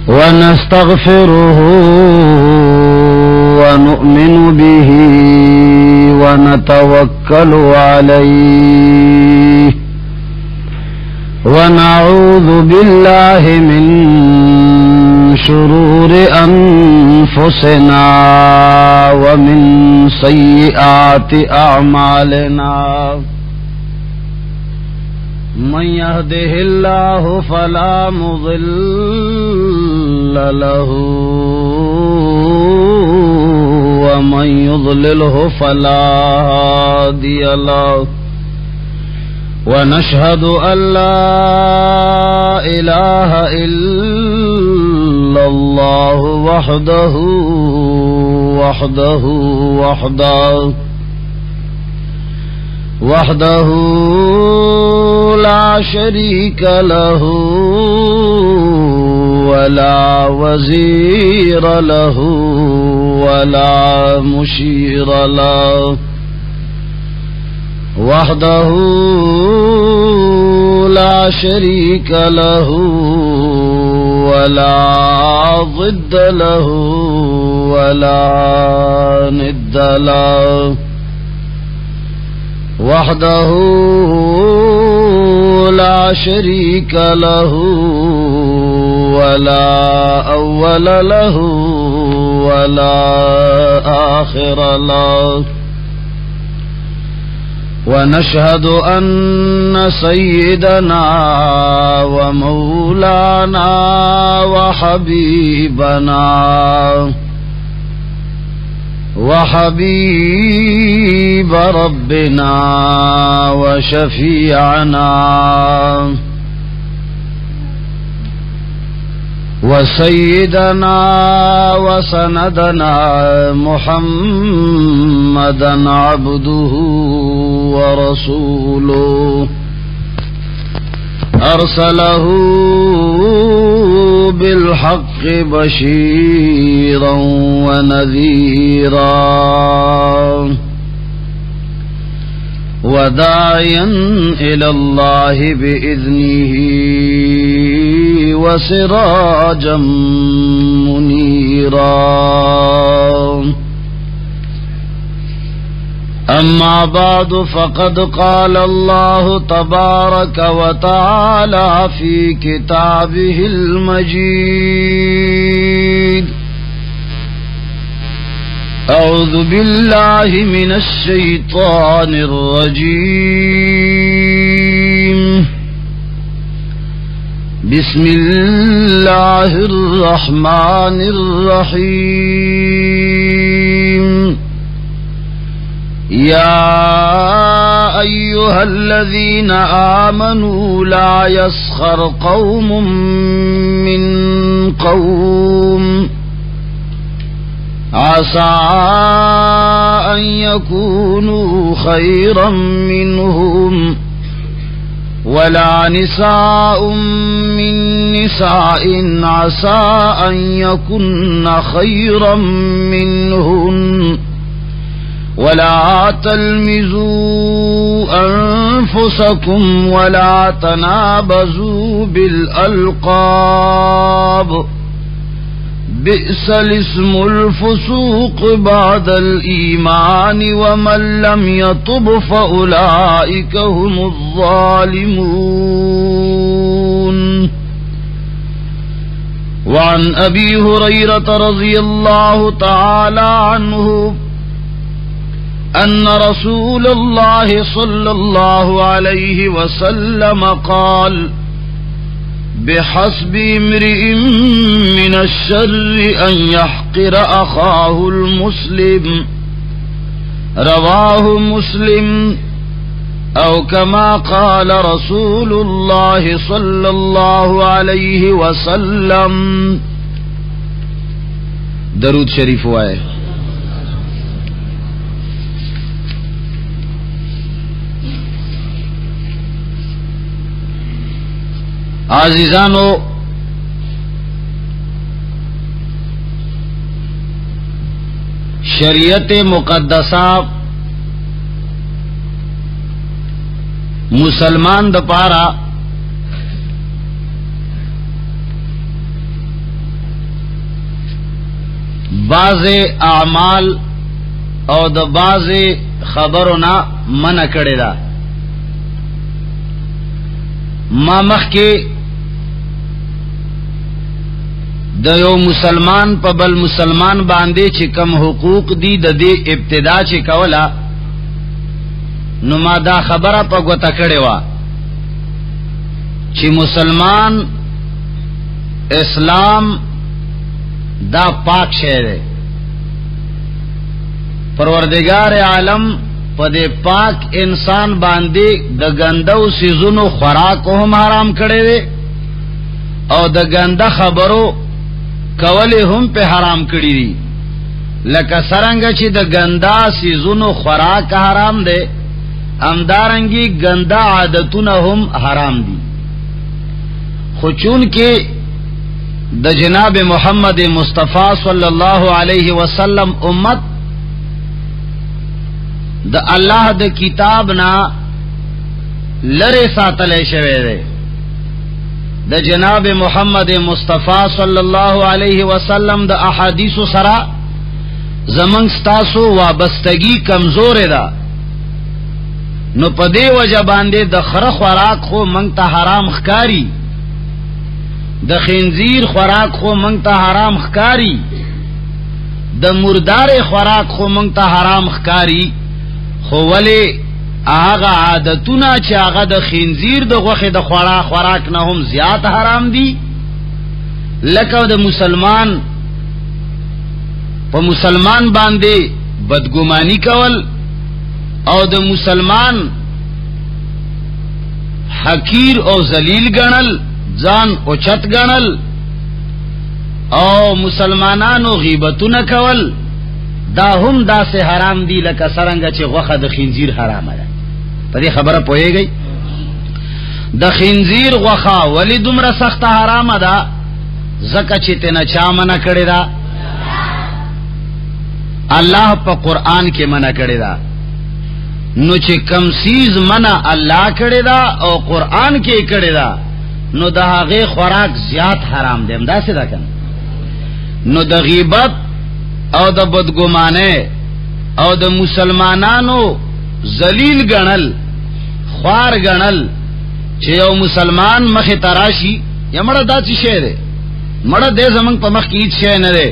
ونستغفره ونؤمن به ونتوكل عليه ونعوذ بالله من شرور أنفسنا ومن سيئات أعمالنا من يهده الله فلا مضل له ومن يضلله فلا هادي له ونشهد أن لا إله إلا الله وحده لا شريك له ولا وزير له ولا مشير له وحده لا شريك له ولا ضد له ولا ند له وحده لا شريك له ولا أول له ولا آخر له ونشهد أن سيدنا ومولانا وحبيب ربنا وشفيعنا وسيدنا وسندنا محمدا عبده ورسوله أرسله بالحق بشيرا ونذيرا وداعيا إلى الله بإذنه وسراجا منيرا أما بعد فقد قال الله تبارك وتعالى في كتابه المجيد أعوذ بالله من الشيطان الرجيم بسم الله الرحمن الرحيم يا أيها الذين آمنوا لا يسخر قوم من قوم عسى أن يكونوا خيرا منهم ولا نساء من نساء عسى أن يكن خيرا منهن ولا تلمزوا أنفسكم ولا تنابزوا بالألقاب بئس الاسم الفسوق بعد الإيمان ومن لم يتب فأولئك هم الظالمون وعن أبي هريرة رضي الله تعالى عنه أن رسول الله صلى الله عليه وسلم قال بحسب امرئ من الشر أن يحقر أخاه المسلم رواه مسلم أو كما قال رسول الله صلى الله عليه وسلم. درود شریف وائے. عزیزانو، شریعت مقدسہ مسلمان د پارا बाज़ अعمال او د बाज़ خبرنا منع کړی دا. ما مخکې د یو مسلمان په بل مسلمان باندې چې کم حقوق دي د دې ابتدا چې کولا نو ما دا خبره په ګوته کړې وه چې مسلمان اسلام دا پاک شی دی. پروردگار عالم په دې پاک انسان باندې د ګندو سيزونو خوراک هم حرام کړی دی او د ګنده خبرو کولی هم په حرام کړی دي. لکه څنګه چې د ګندا سيزونو خوراک حرام دی همدارنګي ګندا عادتونه هم حرام دي. خو چون کې د جناب محمد مصطفی صلی الله علیه وسلم امت د الله د کتاب نا لره ساتلې شوی دی. د جناب محمد مصطفی صلی الله علیه وسلم د احادیث سره زمنګ ستاسو وابستگی کمزور ده. نو په دې وجه باندې د خره خوراک خو مونږ ته حرام ښکاری، د خنزیر خوراک خو مونږ ته حرام ښکاری، د مردار خوراک خو مونږ ته حرام ښکاری. خو ولی هغه عادتونه چې هغه د خنزیر د غوښې د خوراک نه هم زیات حرام دي. لکه د مسلمان په مسلمان باندې بدګمانی کول او د مسلمان حقیر او ذلیل ګڼل، ځان اوچت ګڼل او مسلمانانو غیبتونه کول دا هم داسې حرام دي لکه څنګه چې غوښه د خنزیر حرامه ده. په دې خبره پوهیږئ؟ د خنزیر غوښه ولی دومره سخت حرامه ده ځکه چې تنه چا منع کړی ده؟ الله په قرآن کې منع کړی ده. نو چې کم سیز منع الله کړی ده او قرآن کې کړی ده نو د هغې خوراک زیات حرام دی. همداسې ده کنه؟ نو د غیبت او د بدګمانه او د مسلمانانو ذلیل ګڼل، خوار ګڼل چې یو مسلمان مخې تراشي یا مړه دا څه شی دی، مړه دې زمونږ په مخ کې هیڅ شی نه دی،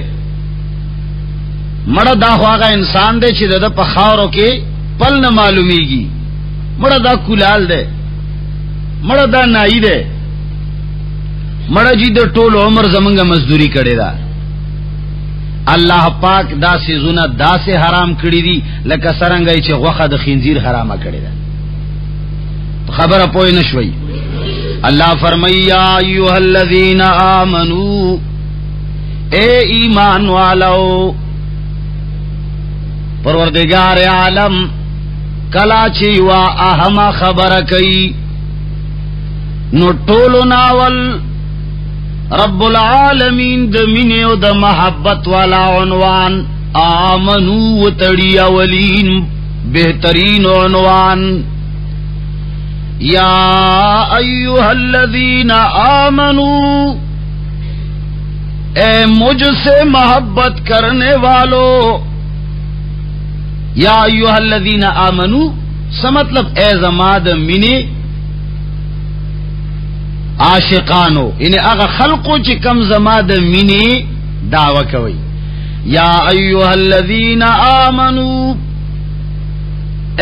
مړه دا خو هغه انسان دی چې د په خاورو کې پل نه معلومیږي، مړه دا کولال دی، مړه دا نایی دی، مړه جی د ټول عمر زمونږ مزدوری کړې ده. الله پاک دا سيزونه داسې حرام کړی دي لکه څنګه چې غوښه د خنزیر حرامه کړی ده. خبره پوه نه شوي؟ الله فرمایي یا ایها الذین آمنو، اے ایمان والو، پروردگار عالم کلا چې وا اهم خبره کوي نو ټولو ناول رب العالمین د مینې او د محبت والا عنوان آمنو وتړي اولین بهترین عنوان. یا ایها الذین آمنو، اے مجھ سے محبت کرنے والو. یا ایها الذین آمنو څه مطلب؟ اے زما د مینې عاشقانو، یعنی هغه خلقو چې کم زما د مینې دعوه کوي. یا ایها الذین آمنو،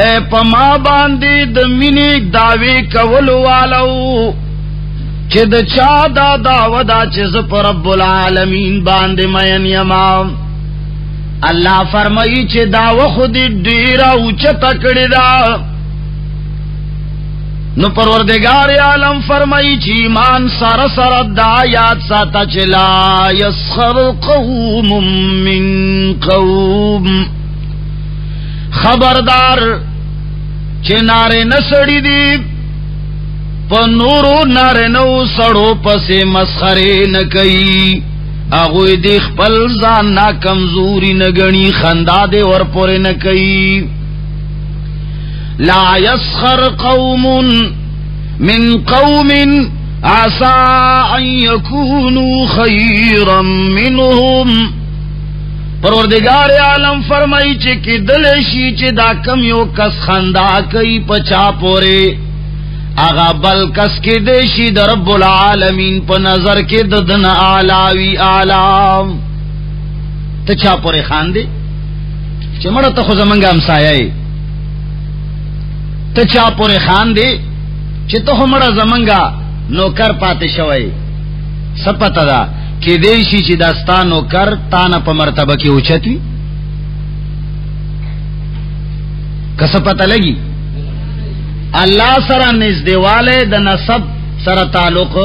اے پما باندې د مینې دعوی کولو والو چې د چا دا دعوه دا چې ز پر رب العالمین باندې مین یما. الله فرمایي چې دعوه خود ډیره اوچته کړې ده. نو پروردگار عالم فرمائی چی ایمان سر سر دعایات ساتا چلا یسخر قوم من قوم، خبردار چی نارے نسڑی دی پا نورو نارے نو سڑو پسے مسخرے نکئی، اغوی دی خپل زان نا کمزوری نگنی خندا دے ورپورے نکئی. لا يسخر قوم من قوم عسى أن يكونوا خيرا منهم، پروردگار عالم فرمائی چی کی دلشی چی دا کم یو کس خندا کئی پچا پورے آغا بل کس کی دیشی دا رب العالمین پا نظر کے ددن آلاوی آلام تا چا پورے خان دے چی مڑا تا خو زمانگا امسایائی تا چا پورے خان دے چی تا خو مڑا زمانگا نوکر پاتے شوئی سپتا دا کہ دیشی چی داستانو کر تانا پا مرتبہ کی اوچتوی کس پتہ لگی اللہ سرا نزدیوالے دا نسب سرا تعلق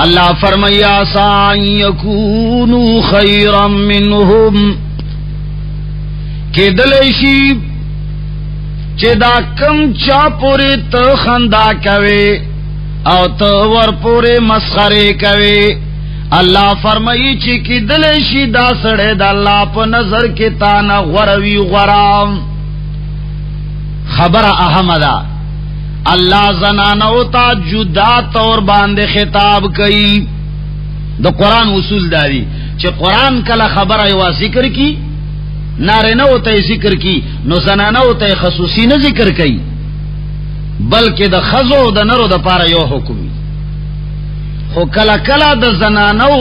اللہ فرمائی آسان یکونو خیرا منہم کہ دلیشی چی دا کم چا پوری تا خندا کوے او تا ور پوری مسخرے کوے اللہ فرمائی چی کی دلشی دا سڑے دا اللہ پا نظر کی تانا غروی غرام خبر اہم دا اللہ زنانو تا جدا طور باندے خطاب کئی دا قرآن اصول داری چی قرآن کلا خبر ایوا ذکر کی نارنو تا ذکر کی نو زنانو تا خصوصی نہ ذکر کئی بلکہ دا خزو دا نرو دا پارا یو حکمی خو کلا کلا د زنانو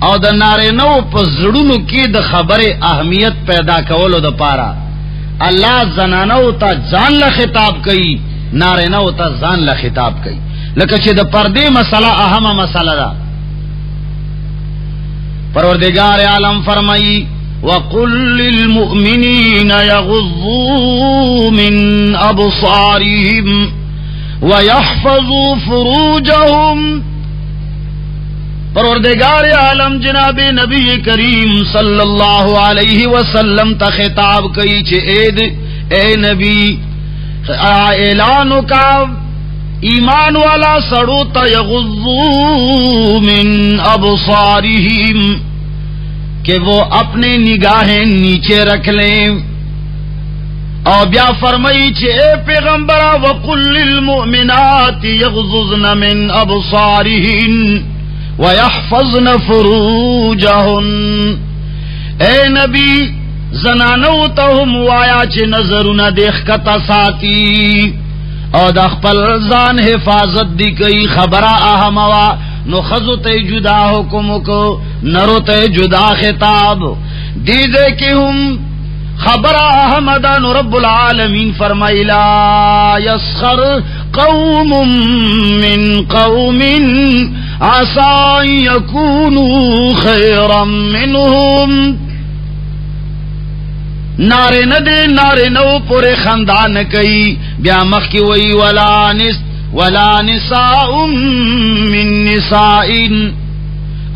او د نارینو په زړونو کې د خبره اهمیت پیدا کولو د پاره الله زنانو ته ځان له خطاب کوي نارینو ته ځان له خطاب کوي لکه چې د پردې مسله اهمه مسله ده پروردگار عالم فرمایي وقل للمؤمنين يغضوا من ابصارهم ويحفظوا فروجهم پروردگار عالم جناب نبی کریم صلی اللہ علیہ وسلم تا خطاب کئی چھے اے نبی اعلانو کا ایمان والا سڑو تا یغضو من ابصارہم کہ وہ اپنے نگاہیں نیچے رکھ لیں اور بیا فرمائی چھے اے پیغمبرہ وقل للمؤمنات یغضضن من ابصارہن وَيَحْفَظْنَ فُرُوجَهُنْ اے نبی زنانو تاہم وایا چھ نظرنا دیکھ کتا ساتی او دا خپل زان حفاظت دی کئی خبرہ اہموا نو خزو تے جدا حکم کو نرو تے جدا خطاب دی دے کہ ہم خبرہ احمدان رب العالمین فرمائی لا یسخر قوم من قوم عسى يكونوا خيرا منهم نارے ندے نارے نو پورے خاندان کئی بیا مخ کی وئی ولا نساء من نساء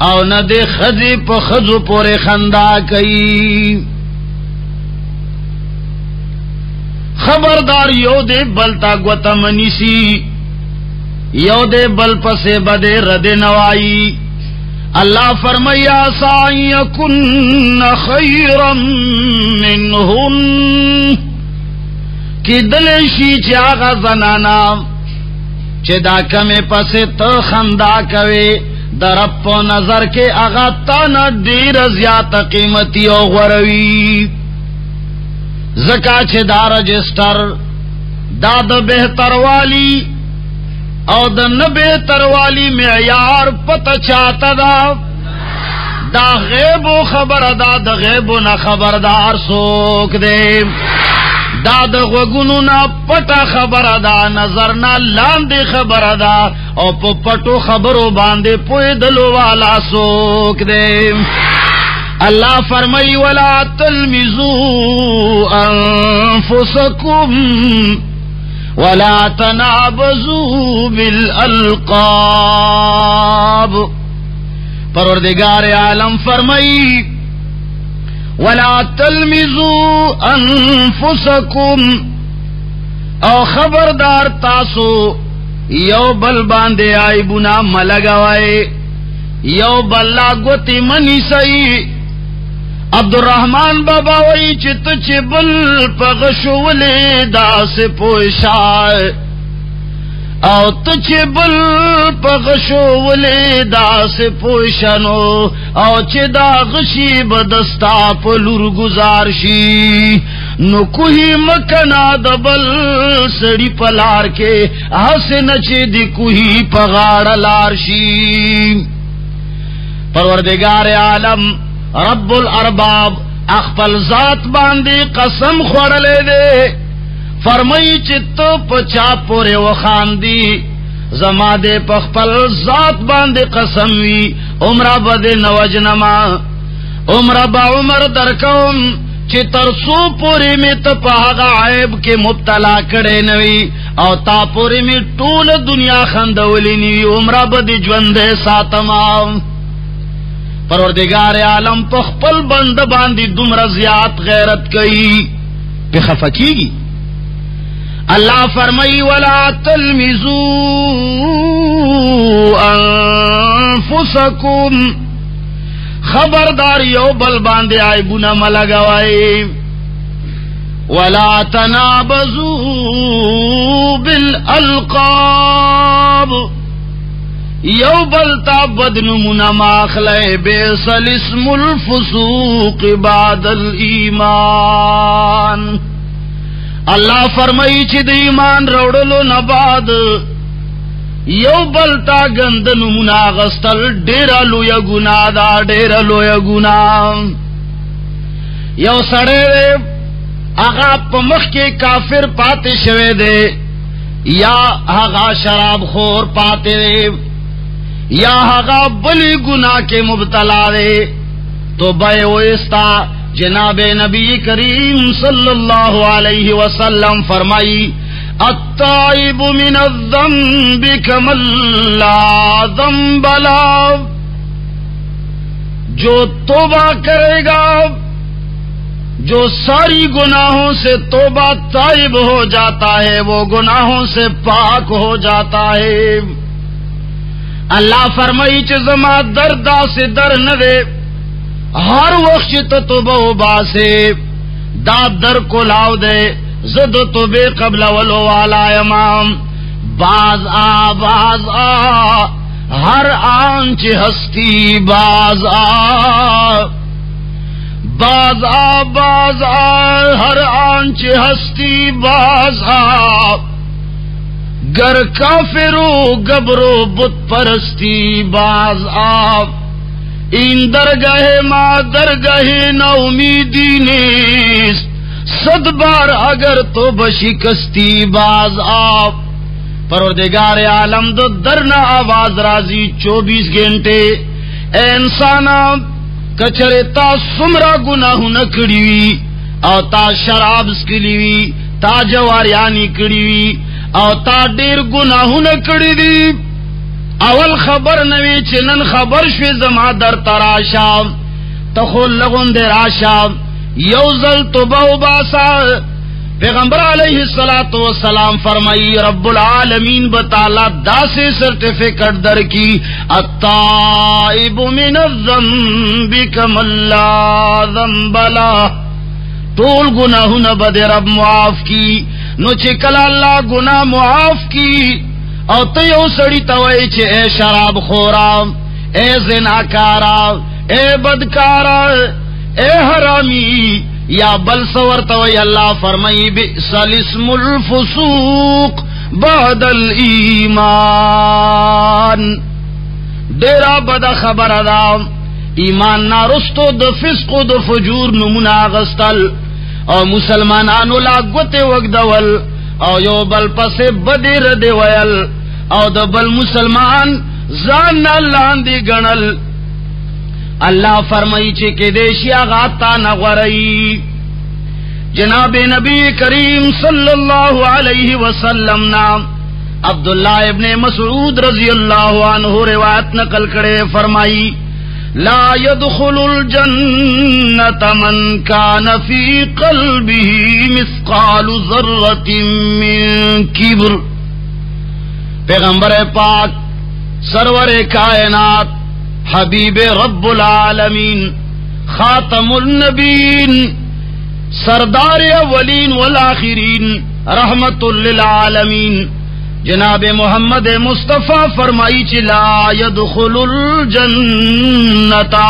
او ندے خذ پا خذ پورے خاندا کئی خبردار یو دے بلتا گوتا منیسی یو دے بل پسے بدے رد نوائی اللہ فرمایا عسى یکن خیرا منہن کی دلشی چاگا زنانا چے دا کمی پسے تو خندا کوے درب پو نظر کے اغا تانا دیر زیادہ قیمتی او غروی زکا چے دا رجسٹر دا دا بہتر والی او دا نبہتر والی معیار پتہ چاہتا دا غیب و خبر دا غیب و نا خبردار سوک دے دا غوگونو نا پتا خبر دا نظر نا لاندے خبر دا او پٹو خبرو باندے پوئی دلو والا سوک دے اللہ فرمائی ولا تلمزوا انفسکم ولا تنابزوا بالالقاب پروردگار عالم فرمائی ولا تلمزوا انفسکم او خبردار تاسو یو بل باندے عیبنا ملگوائے یو بلا گوتی منی سئی عبد الرحمن بابا وی چت چبل پغشولے دا سے پوشائے او تچ بل پغشو ولی دا سے پوشنو او چه دا غشی بدستا پلور گزار شی نو کوہی مکنا دبل سڑی پلار کے حسن چه دی کوہی پغاڑ لار شی پروردگار عالم رب الارباب اخپل ذات باندی قسم خوڑلے دے فرمائی چتو پچا پورے وخاندی زما دے پخپل ذات باندے قسموی عمرہ بدے نوجنما عمرہ با عمر درکوم چی ترسو پوری میں تپاہگا عیب کے مبتلا کڑے نوی او تا پوری میں طول دنیا خندولی نوی عمرہ بدے جوندے ساتما پروردگار عالم پخپل بند باندی دم رضیات غیرت کئی پہ خفکی گی اللہ فرمائی ولا تلمزوا انفسکم خبردار یو بل باندے عیبنا ملگوائی ولا تنابزوا بالالقاب یو بل تا بدنمنا ماخلے بیس الاسم الفسوق بعد الایمان اللہ فرمائی چی د ایمان روڑلو نباد یو بلتا گندن مناغستل ڈیرا لویا گناہ دا ڈیرا لویا گناہ یو سڑے دے آغا پمخ کے کافر پاتے شوے دے یا آغا شراب خور پاتے دے یا آغا بلی گناہ کے مبتلا دے تو بے ویستا جناب نبی کریم صلی اللہ علیہ وسلم فرمائی التائب من الذنب کمن لا ذنب له جو توبہ کرے گا جو ساری گناہوں سے توبہ تائب ہو جاتا ہے وہ گناہوں سے پاک ہو جاتا ہے اللہ فرمائی چ زما دردا سے در نہ دے ہر وقت توبہ باسے داد در کو لاؤ دے زد تو بے قبل ولو والا امام باز آ ہر آنچ ہستی باز آ ہر آنچ ہستی باز آ گر کافرو گبرو بت پرستی باز آ این درگاہ ما درگاہ نا امیدی نیست صد بار اگر تو بشکستی باز آپ پروردگار عالم دو درنا آواز رازی 24 گھنٹے اے انسانا کچرے تا سمرا گناہ نکڑیوی او تا شراب سکلیوی تا جواریانی کڑیوی او تا دیر گناہ نکڑی دی اول خبر نوی چنن خبر شوی زما در تراشا تخول لغن در آشا یوزل توبہ باسا پیغمبر علیہ السلام فرمائی رب العالمین بتالا دا سے سرٹیفکیٹ در کی التائب من الذنب کمن لا ذنب له طول گناہوں نہ بد رب معاف کی نو چکل اللہ گناہ معاف کی او تیو سڑی توئی چے اے شراب خورا اے زناکارا اے بدکارا اے حرامی یا بل سور توئی اللہ فرمائی بئس الاسم الفسوق بعد الایمان ڈیرا بدا خبر ادا ایمان نارستو د فسق و د فجور نمونا غستل او مسلمانانو لاگوتے وگدول او یو بل پسے بدی ردی ویل او د بل مسلمان زان لاندی گنل اللہ فرمائی چے کہ دیشیا غاتا نغوری جناب نبی کریم صلی اللہ علیہ وسلم نام عبداللہ ابن مسعود رضی اللہ عنہ روایت نقل کرے فرمائی لا يدخل الجنة من كان في قلبه مثقال ذرة من کبر پیغمبر پاک سرور کائنات حبیب رب العالمین خاتم النبین سردار اولین والآخرین رحمت للعالمین جناب محمد مصطفیٰ فرمائی چی لا يدخل الجنتا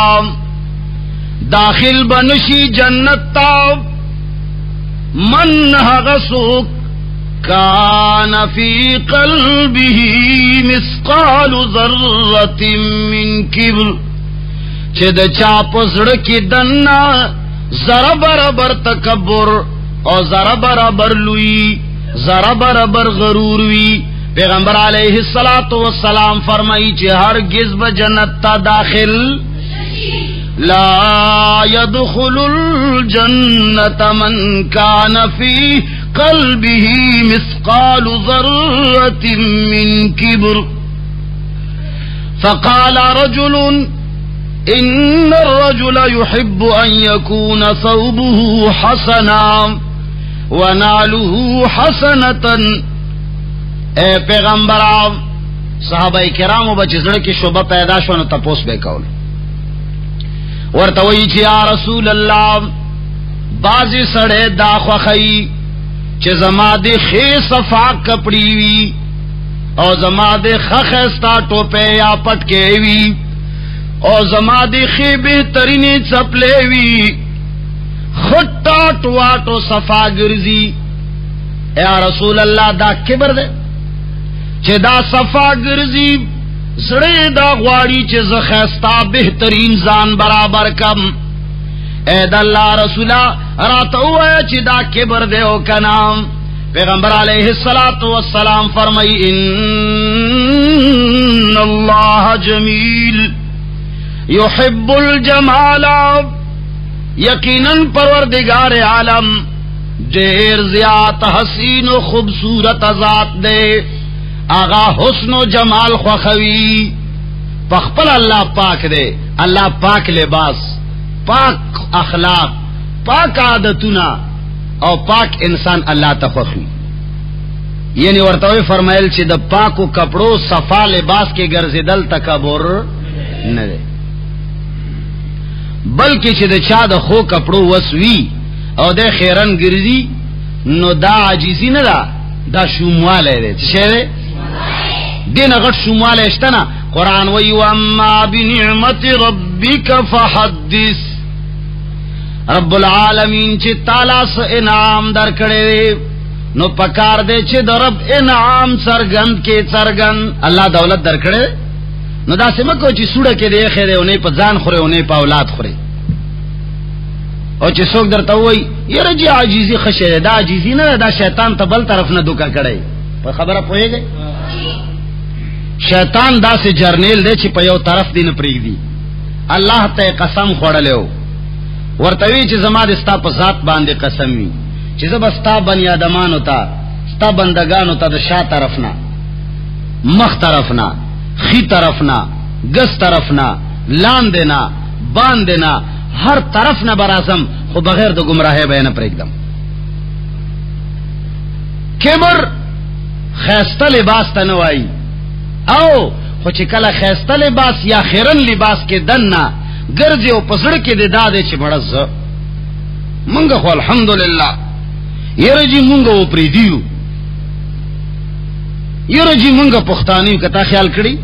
داخل بنشی جنتا من غسوک کان فی قلبه مثقال ذرة من کبر چی دا چاپ زڑکی دننا ذرا برابر تکبر اور ذرا برابر لوی ذرا برابر غرور وی پیغمبر علیہ الصلوۃ والسلام فرمائی چی ہرگز بجنت تا داخل لا يدخل الجنة من كان في قلبه مثقال ذرة من كبر فقال رجل إن الرجل يحب أن يكون ثوبه حسنا ونعله حسنة اے پیغمبر صحابہ کرام بچزڑ کی شبہ پیدا شو نو تپوس بے کول ورتوئی چی یا رسول اللہ بازی سڑے دا خوخی چی زما دے خی صفاق کپڑی وی او زما دے خخستا ٹوپے یا پٹکے وی او زما دے خی بہترینی چپلے وی خٹا ٹواٹو صفا گرزی یا رسول اللہ دا کبر دے چی دا صفا گرزی زڑے دا غواری چی زخیستا بہترین زان برابر کم اے دا اللہ رسولہ راتو ہے چی دا کبر دے او کنام پیغمبر علیہ السلام فرمائی ان اللہ جمیل یحب الجمال یقیناً پروردگار عالم دیر زیاد حسین و خوبصورت ذات دے آغا حسن و جمال خوخوی پخپل اللہ پاک دے اللہ پاک لباس پاک اخلاق پاک عادتنا او پاک انسان اللہ تخوخی یعنی ورطوی فرمائل چی دا پاکو کپڑو صفا لباس کے گرزدل تکبر نہ دے بلکہ چی دا چا دا خو کپڑو وسوی او دے خیرن گرزی نو دا عجیزی نہ دا شوموالے دے چشے دے دین اگر شمال اشتنا قرآن وی واما بنعمت ربک فحدث رب العالمین چی تالا سا انعام در کڑے دے نو پکار دے چی در رب انعام سرگند کے سرگند اللہ دولت در کڑے دے نو دا سمکو چی سوڑا کے دے خیرے انہیں پا زان خورے انہیں پا اولاد خورے اور چی سوک در تاوئی یہ رجی عجیزی خشے دے دا عجیزی نا دا شیطان تا بل طرف نا دکا کڑے پا خبرہ پوئے گئے شیطان دا سے جرنیل دے چی پا یو طرف دین پریگ دی اللہ تے قسم خوڑلے ہو ورطوی چی زماد استا پا ذات باندے قسم وی چی زب استا بنی آدمانو تا استا بندگانو تا دا شاہ طرفنا مخ طرفنا خی طرفنا گس طرفنا لان دینا بان دینا ہر طرفنا برازم خو بغیر دا گمراہے بینا پریگ دم کبر خیستہ لباس تنوائی او خوچی کلا خیستہ لباس یا خیرن لباس کے دننا گرزی او پسڑ کے دے دادے چی بڑز منگا خو الحمدللہ یہ رجی منگا او پریدیو یہ رجی منگا پختانیو کتا خیال کری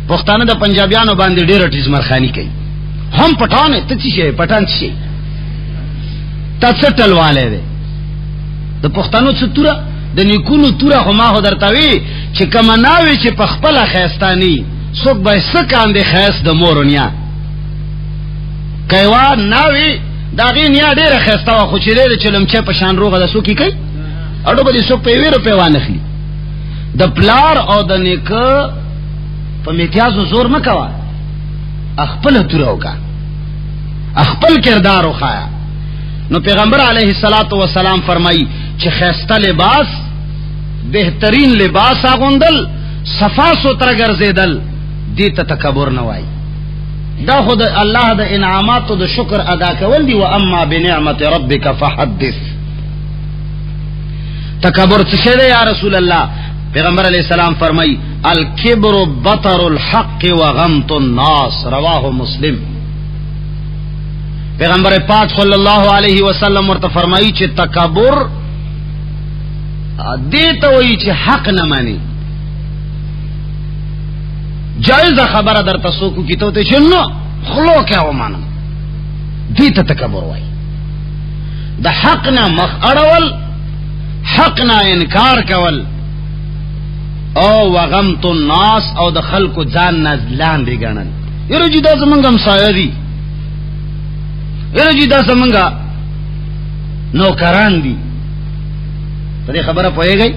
پختانہ دا پنجابیانو باندے ڈیرہ ٹیز مرخانی کئی ہم پٹھانے تچی شے پٹھان چی تچٹل والے دے دا پختانو ستورا دا نیکونو تورا خما خو درتاوی چی کمناوی چی پخپلا خیستانی سوک بای سکان دے خیست دا مورنیا کئیوان ناوی دا غی نیا دیر خیستاوا خوچی دیر چلم چه پشان روغا دا سوکی کئی اڑو با دی سوک پیوی رو پیوان نخلی دا پلار او دا نیکو پا میتیازو زور مکوا اخپل توراو کا اخپل کردارو خوایا نو پیغمبر علیہ السلام فرمائی چی خیستہ لباس بہترین لباس آگوندل صفا ستر گرزیدل دیتا تکبر نوائی دا خود اللہ دا انعامات دا شکر ادا کول دی و اما بنعمت ربک فحدث تکبر چسے دے یا رسول اللہ پیغمبر علیہ السلام فرمائی الکبر بطر الحق و غمت الناس رواہ مسلم پیغمبر پاک صلی اللہ علیہ وسلم ورطا فرمائی چھ تکبر دیتا وی چھ حق نمانی جائز خبر در تسوکو کی تو تے شنو خلو کیا ومانم دیتا تکبر وائی دا حقنا مخ اڑول حقنا انکار کول او وغمت الناس او د خلق ځان نزلان دی ګڼل یره جی دا زمنګم سایری یره جی دا زمنګا نوکران دی په دې خبره پوهیږي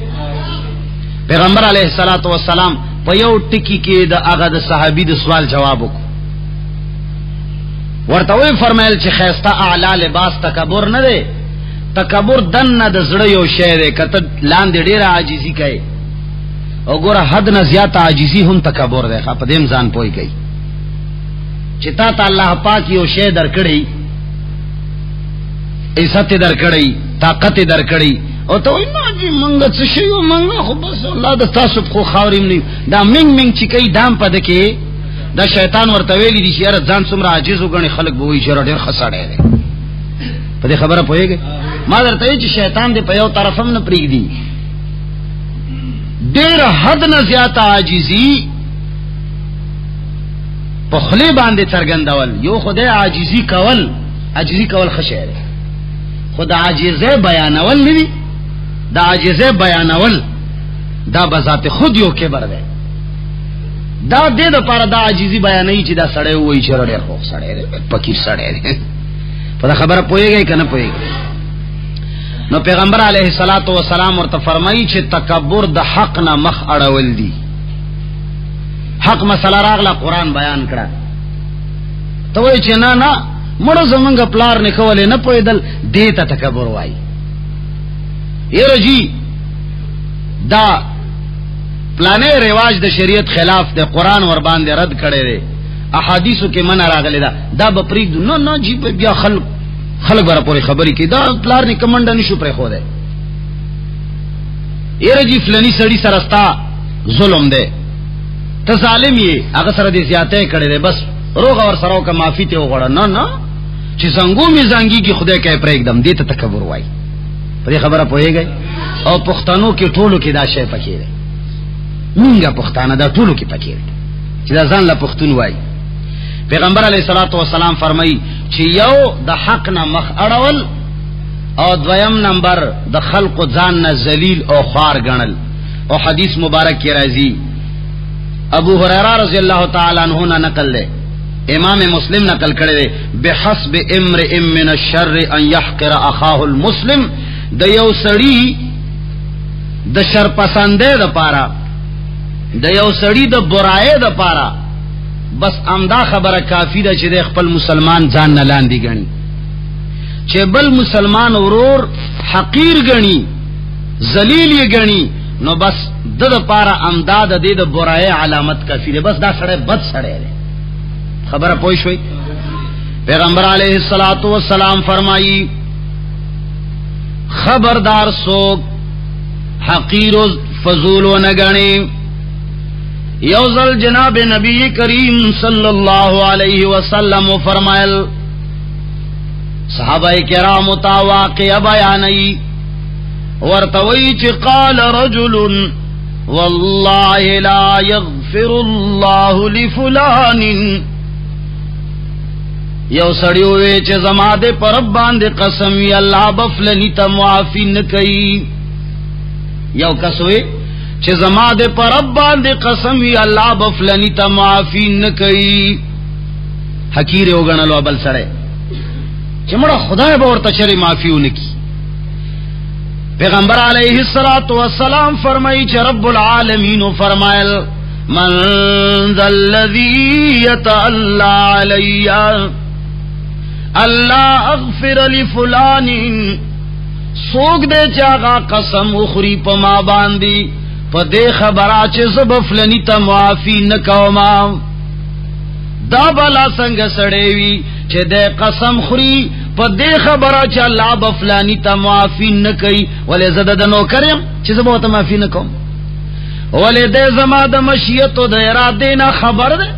پیغمبر علیه الصلاۃ والسلام په یو ټکی کې د هغه د صحابي د سوال جواب وکړ ورته وی فرمایل چې خیسته اعلی لباس تکبر نه دی تکبر دنه د زړه یو شی دی کته لاندې ډیره عاجزی کوي او ګوره حد نه زیات عاجزی هم تکبر دی په دې ځان پوي کوي چې تا ته الله پاک یو شی درکړي عزت درکړي طاقت درکړي او ته نه جی منګه څه شی منګه خو بس الله د تاسو خو خاوریم نه دا منګ چې کوي دام پد کې دا شیطان ورته ویلی دي چې یاره ځان څومره عاجز وګڼي خلک به وایي چې ډېر خساړی دی په دې خبره پوهېږئ ما درته وایي چې شیطان دې په یو طرف هم نه پرېږدي ډېر حد نه زیاته عاجزي په خولې باندې څرګندول یو خدای عاجزي کول ښه شی دی خو د عاجزۍ بیانول نه دي د عاجزۍ بیانول دا بذات خود یو کبر دی دا دې د پاره دا عاجزي بیانوي چې دا سړی وایي چې ډېر خوښ سړی دی فقیر سړی دی په خبره پوهېږئ که نه پوهېږئ نو پیغمبر علیه الصلاۃ والسلام ورته فرمایي چې تکبر د حق نه مخ اړول دي حق مسله راغله قرآن بیان کړه ته وایي چې نه مړه زمونږ پلار نه کولې نه پوهېدل دې ته تکبر وایي یره جی دا پلانې رواج د شریعت خلاف د قرآن ور باندې رد کړي دي احادیثو کې منع راغلي دا به پرېږدو نه جی بیا خلک بره پورې خبرې کوي دا پلار نه کمنډه نشو پرېښودی یره جی فلاني سړي سره ستا ظلم دی ته ظالم یې هغه سره دې زیاتی کړی دی بس روغه ور سره وکړه معافي ته وغواړه نه چې زنګو مې زنګېږي خدای کوي پرېږدم دې ته تکبر وایي په دې خبره پوهېږئ او پښتنو کې ټولو کې دا شی پکې دی مونږه پښتانه دا ټولو کې پکې دی چې دا ځان له پښتون وایي پیغمبر علیه الصلاۃ والسلام فرمایي چې یو د حق نه مخ اړول او دویم نمبر د خلق ځان نه ذلیل او خوار ګڼل او حدیث مبارک کې راځي ابو هريره رضی الله تعالی عنہ نے نقل ہے امام مسلم نقل کړی دی بحسب امرئ من الشر ان يحقر اخاه المسلم د یو سړی د شر پسندې د پاره د یو سړی د برایې د پاره بس امدا خبره کافی ده چې د خپل مسلمان ځان نه لاندې غني چې بل مسلمان ورور حقیر غني ذلیل یې غني نو بس د پاره امداد د دې د برایې علامت کافی ده بس دا سړی بد سړی دی خبره پوه شوي پیغمبر علیه الصلاۃ والسلام فرمایي خبردار سوک حقیر و فضول و نگنی یوزل جناب نبی کریم صلی اللہ علیہ وسلم فرمائل صحابہ کرام تا واقع بیانی ورتوی چی قال رجل واللہ لا یغفر اللہ لفلان یو سڑیوے چی زماد پر ربان دے قسمی اللہ بفلنی تا معافی نکئی یو کسوے چی زماد پر ربان دے قسمی اللہ بفلنی تا معافی نکئی حکیر اوگنلو بل سڑے چی مڑا خدا بورتا چری معافیو نکی پیغمبر علیہ السلام فرمائی چی رب العالمین فرمائل من ذا الذی یتعلا علی اللہ اغفر لفلان سوک دے چاگا قسم اخری پا ما باندی پا دے خبرا چے زب فلنی تا معافی نکوما دا بلا سنگ سڑیوی چے دے قسم خری پا دے خبرا چے اللہ بفلانی تا معافی نکی ولی زددنو کریم چے زب تا معافی نکوم ولی دے زما دا مشیت و دے ارادینا خبر دے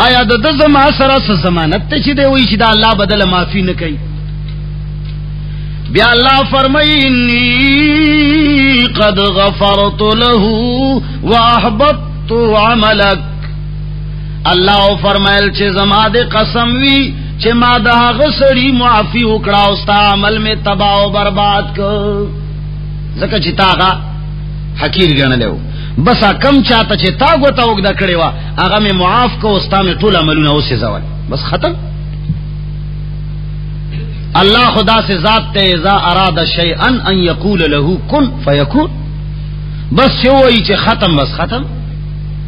آیا دا زما سرس زمانت تے چی دے وی چی دا اللہ بدل معافی نکی بیا اللہ فرمائی انی قد غفرت له واحبطت عملک الله فرمایل چې زما دې قسم وی چې ما دا غسړي معافي وکړه او ستا عمل می تباہ او برباد کو زکه چې تاغه حقیر ګڼلو بس کم چاته چې تا غوته وګدا کړي وا هغه می معاف کو او ستا می ټول عملونه اوسې زول بس ختم. الله خدا سے ذات تے اذا اراد شیئا ان یقول له کن فیکون بس شوئی چې ختم بس ختم.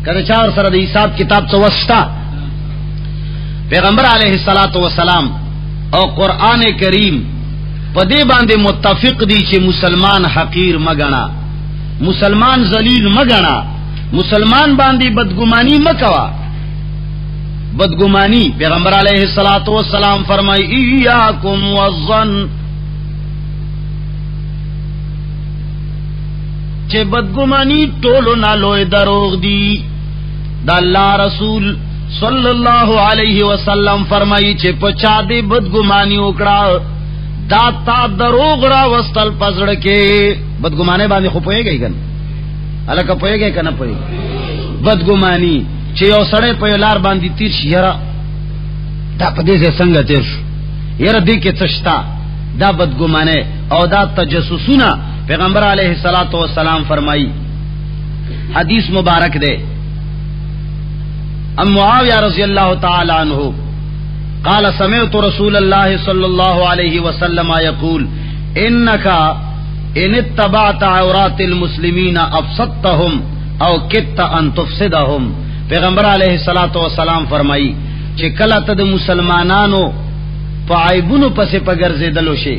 کله چار سره د حساب کتاب څه وستا پیغمبر علیه الصلاۃ والسلام او قران کریم په دې باندې متفق دي چې مسلمان حقیر مګنا مسلمان ذلیل مګنا مسلمان باندې بدګمانی مکوا بدګمانی. پیغمبر علیہ الصلوۃ والسلام فرمائی ایاکم والظن چې بدګمانی ټولو نه لوی دروغ دی. دا الله رسول صلی الله علیه وسلم فرمائی چې پچا دې بدګمانی وکړه دا تا دروغ را وستل پزړه کې بدګمانه باندې خو پوهیږي کنه الکه پوهیږي کنه پوهیږي بدګمانی چې یو سړی په لار باندې تیر شي یاره دا په دې څنګه تیر شو یاره دې کې څشتا دا بدګمانه او دا تجسسونه. پیغمبر علیه الصلاۃ والسلام فرمایي حدیث مبارک دے ام معاویہ رضی اللہ تعالی عنہ قال سمعت رسول اللہ صلی اللہ علیہ وسلم یقول انک ان اتبعت عورات المسلمین افسدتهم او کدت ان تفسدهم. پیغمبر علیہ الصلوۃ والسلام فرمائی چې کله ته د مسلمانانو په عیبونو پسې پګرځېدلو شي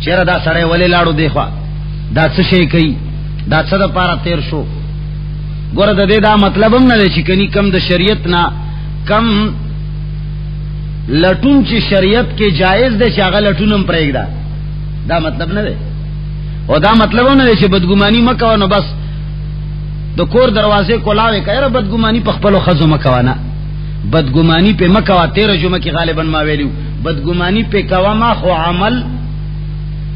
چیرې دا سړی ولې لاړو دی خوا دا څه شي کوي دا څه د پاره تیر شو ګوره د دې دا مطلب هم نه دی چې کني کم د شریعت نه کم لټون چې شریعت کې جایز دی چې هغه لټونم پرېږده دا مطلب نه دی او دا مطلب هم نه دی چې بدګمانی مکوه نو بس د کور دروازه کولاوي کایره بدګمانی په خپل خزو مکوانه بدګمانی په مکوا 13 جمعه کې غالبا ما ویلو بدګمانی په کوا ما خو عمل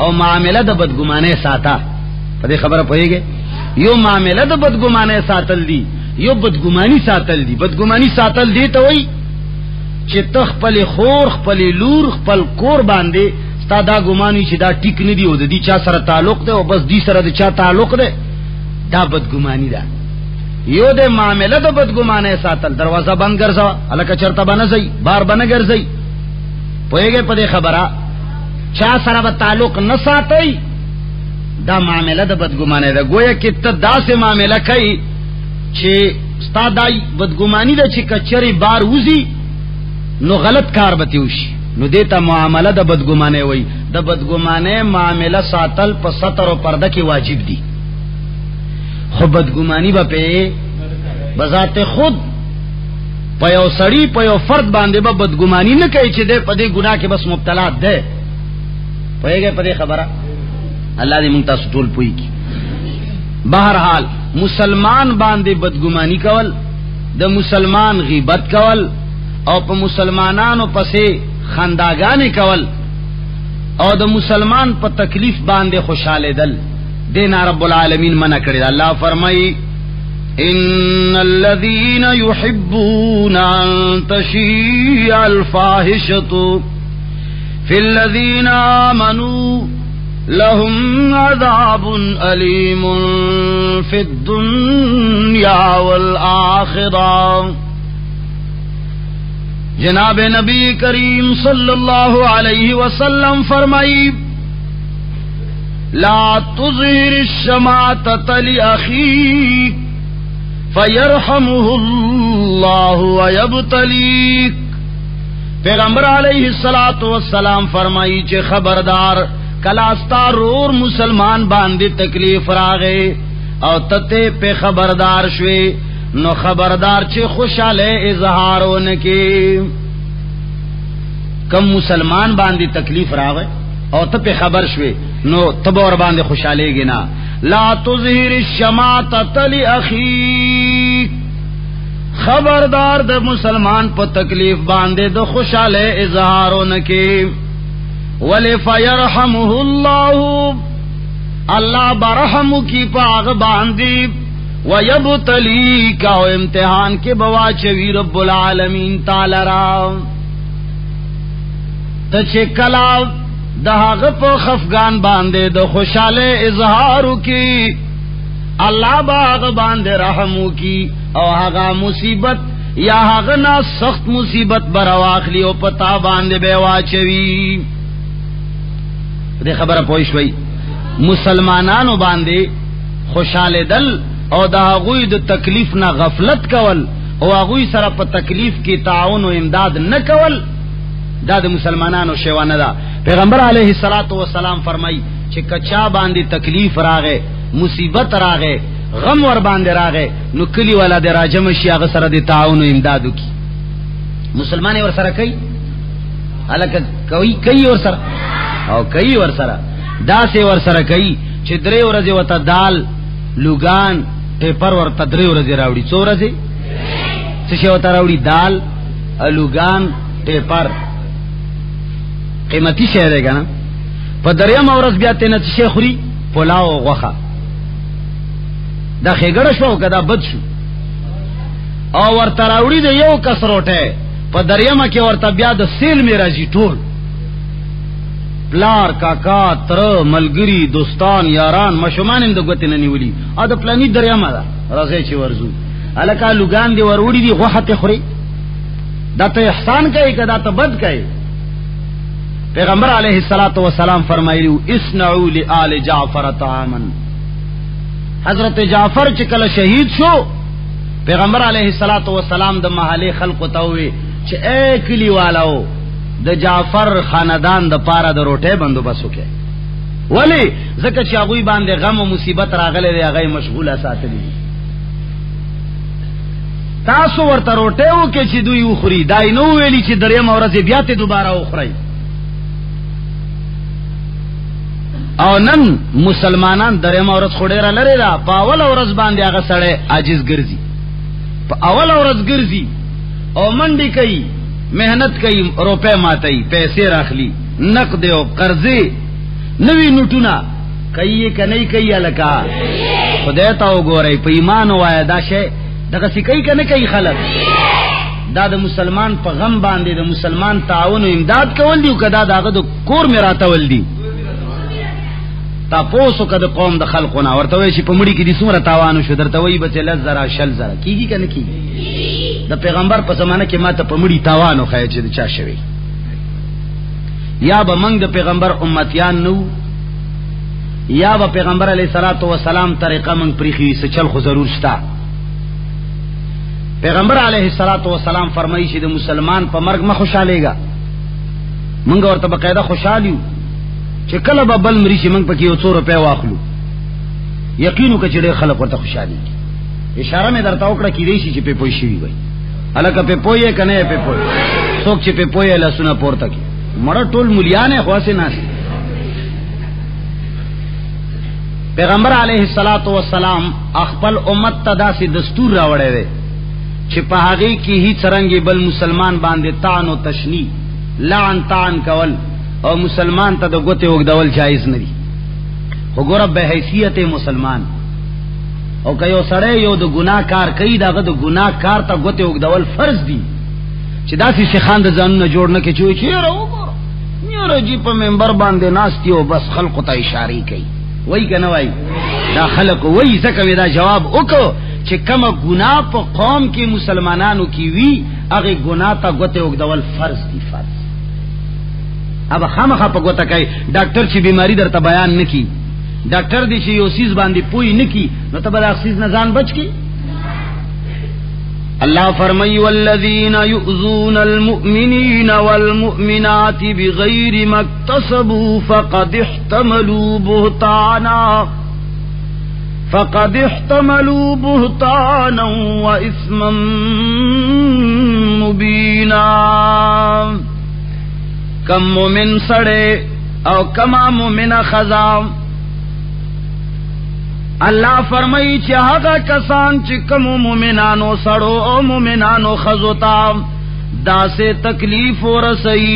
او معاملہ د بدګمانه ساته په دې خبره پوهیږي یو معاملہ د بدګمانه ساتل دی یو بدګمانی ساتل دی. بدګمانی ساتل دی ته وای چې تخپل خور خپل لور خپل کور باندې ستا دا ګمانی چې دا ټیک نه دی او د دې چا سره تعلق دی او بس دې سره د چا تعلق دی دا بدګمانی ده. یو د معاملہ د بدګمانه ساتل دروازه بند ګرځوا الکه چرته باندې زئی بار باندې ګرځي پوهیږي په دې خبره چا سره به تعلق نه ساتي دا معاملہ د بدګمانه ده. گویا کې ته داسې معاملہ کوي چې ستا دای بدګمانی ده چې کچري بار وزي نو غلط کار به وشي نو دیتا معاملہ د بدګمانه وای. د بدګمانه معاملہ ساتل په ستر او پرده کې واجب دي خو بدګمانی به په بذات خود په یو سړی په یو فرد باندې به بدګمانی نه کوي چې د په دې ګناه کې بس مبتلا ده پوهیږي په دې خبره الله دې مونږ تاسو ټول پوي کی. بہرحال مسلمان باندې بدګمانی کول د مسلمان غیبت کول او په مسلمانانو پسې خنداګانې کول او د مسلمان په تکلیف باندې خوشاله دل دینا رب العالمین منع کړی. الله فرمایي ان الذين يحبون ان تشيع الفاحشه في الذين آمنوا لهم عذاب أليم في الدنيا والآخرة. جناب نبی کریم صلی اللہ علیہ وسلم فرمائی لا تظہر الشماتۃ لأخیک فیرحمہ اللہ ویبتلیک. پیغمبر علیہ الصلوۃ والسلام فرمائی چې خبردار کلاستا رور مسلمان باندې تکلیف راغې او تته په خبردار شوي نو خبردار چې خوشاله اظهارونه کې کم مسلمان باندې تکلیف راغې او ته په خبر شوي نو تبور باندې خوشالهږي نه. لا تظهر الشماتۃ لأخیک خبردار د مسلمان په تکلیف باندې د خوشاله اظهارونه کې ولفیرحمه الله الله برحم کی پاغ باندې وَيَبْتَلِيكَ او امتحان کے بواچوی رب العالمین تعالی را تچے کلا دہاغ پا خفگان باندے دو خوشالے اظہارو کی اللہ باغ باندے رحمو کی او ہاگا مصیبت یا ہاگنا سخت مصیبت برواخلی او پتا باندے بے واچوی دے خبر پوشوئی مسلمانانو باندے خوشال دل او دا غوی د تکلیف نہ غفلت کول او غوی سره په تکلیف کی تعاون او امداد نہ کول دا د مسلمانانو شیوانه دا پیغمبر علیه الصلاۃ والسلام فرمای چې کچا باندې تکلیف راغې مصیبت راغې غم ور باندې راغې نو کلی ولا د راجم شي هغه سره د تعاون او امدادو کی مسلمان ور سره کوي الک کوي ور سره او کوي ور سره دا سه ور سره کوي چې درې ورځې وته دال لوگان پیپر ور تدری ورځې راوړي څو ورځې څه شی وته راوړي دال لوگان پیپر قیمتي شی دی کنه په دریم ورځ بیا ته نه څه خوري پلاو غوخه دا خېګړه شو کدا بد شو او ورته راوړي د یو کسروټه په دریم کې ورته بیا د سیل می راځي ټول پلار کاکا تر ملګری دوستان یاران مشومان اند غوتی نه نیولی ا د پلانی دریامه دا راځي چې ورزو الکا لوګان دی وروړي دی غوخه ته خوري دا ته احسان کوي کدا ته بد کوي پیغمبر علیه الصلاۃ والسلام فرمایلیو اسنعوا لآل جعفر طعاما حضرت جعفر چې کله شهید شو پیغمبر علیه الصلاۃ والسلام د محله خلق ته وی چې اے کلی والو د جعفر خاندان د پاره د روټه بندوبست وکړي ولی زکه چې هغه باندې غم او مصیبت راغله دی هغه مشغوله ساتلی تاسو ورته روټه وکړي چې دوی وخوري دای نو ویلی چې دریم ورځ بیا ته دوباره وخوري او نن مسلمانان دریم ورځ خوډه را لري دا په اول ورځ باندې هغه سړی عاجز ګرځي په اول ورځ ګرځي او منډي کوي محنت کئی روپے ماتئی پیسے راخلی نقد او قرضے نوی نوٹونا کئی کنئی کئی الکا خدای تا وګورئ په ایمان وای دا شی دغه سکی کنه کئی خلک دا د مسلمان په غم باندې د مسلمان تعاون او امداد کول دی کدا داغه د کور میراته ول دی تاسو کده قوم د خلقونه ورته وی چې په مړی کې دي څومره تاوانو شو درته وی بچ لزرا شل زرا کیږي کنه کیږي د پیغمبر په زمانه کې ماته په مړی تاوانو خای چې چا شوی یا به موږ د پیغمبر امتیان نو یا به پیغمبر علیه الصلاۃ والسلام طریقه موږ پریخي څه چل خو ضرور شتا پیغمبر علیه الصلاۃ والسلام فرمایي چې د مسلمان په مرګ ما خوشالهګا موږ ورته بقاعده خوشالیو چې کله به بل مری چې موږ پکې یو 100 روپیا واخلو یقینو کې چې خلک ورته خوشالي اشاره مې درته وکړه کې دی چې په پوي شي وي الکه په پوي کنه په پوي څوک چې په پوي له سونه پورته کی مړه ټول مليانه خاصه ناس پیغمبر علیه الصلاۃ والسلام خپل امت ته داسې دستور راوړی دی چې په هغه کې هیڅ څنګه بل مسلمان باندې طعن او تشنی لعن طعن کول او مسلمان ته د ګوته وګدول جایز نه دي وګوره به حیثیت مسلمان او کيو سره یو د ګناه کار کوي داغه د ګناه کار ته ګوته وګدول فرض دي چې داسې شیخان د ځانونه جوړ نه کې چوي چې راو نیره جی په منبر باندې ناشتي او بس خلق ته اشاره کوي وای کنه وای دا خلق وای څنګه دا جواب وکړو چې کومه ګناه په قوم کې مسلمانانو کې وی هغه ګناه ته ګوته وګدول فرض دي فرض اب خامخا په ګوته کوي ډاکټر چې بیماری درته بیان نکي ډاکټر دې چې یو سیز باندې پوي نکي نو ته به اخیز نه ځان بچ کی الله فرمایي والذین یؤذون المؤمنین والمؤمنات بغیر ما اکتسبوا فقد احتملوا بهتانا واثما مبینا کم مومن سڑے او کما مومن خزام اللہ فرمائی چی هغه کسان چی کم مومنانو سڑو او مومنانو خزوتا دا سے تکلیف و رسئی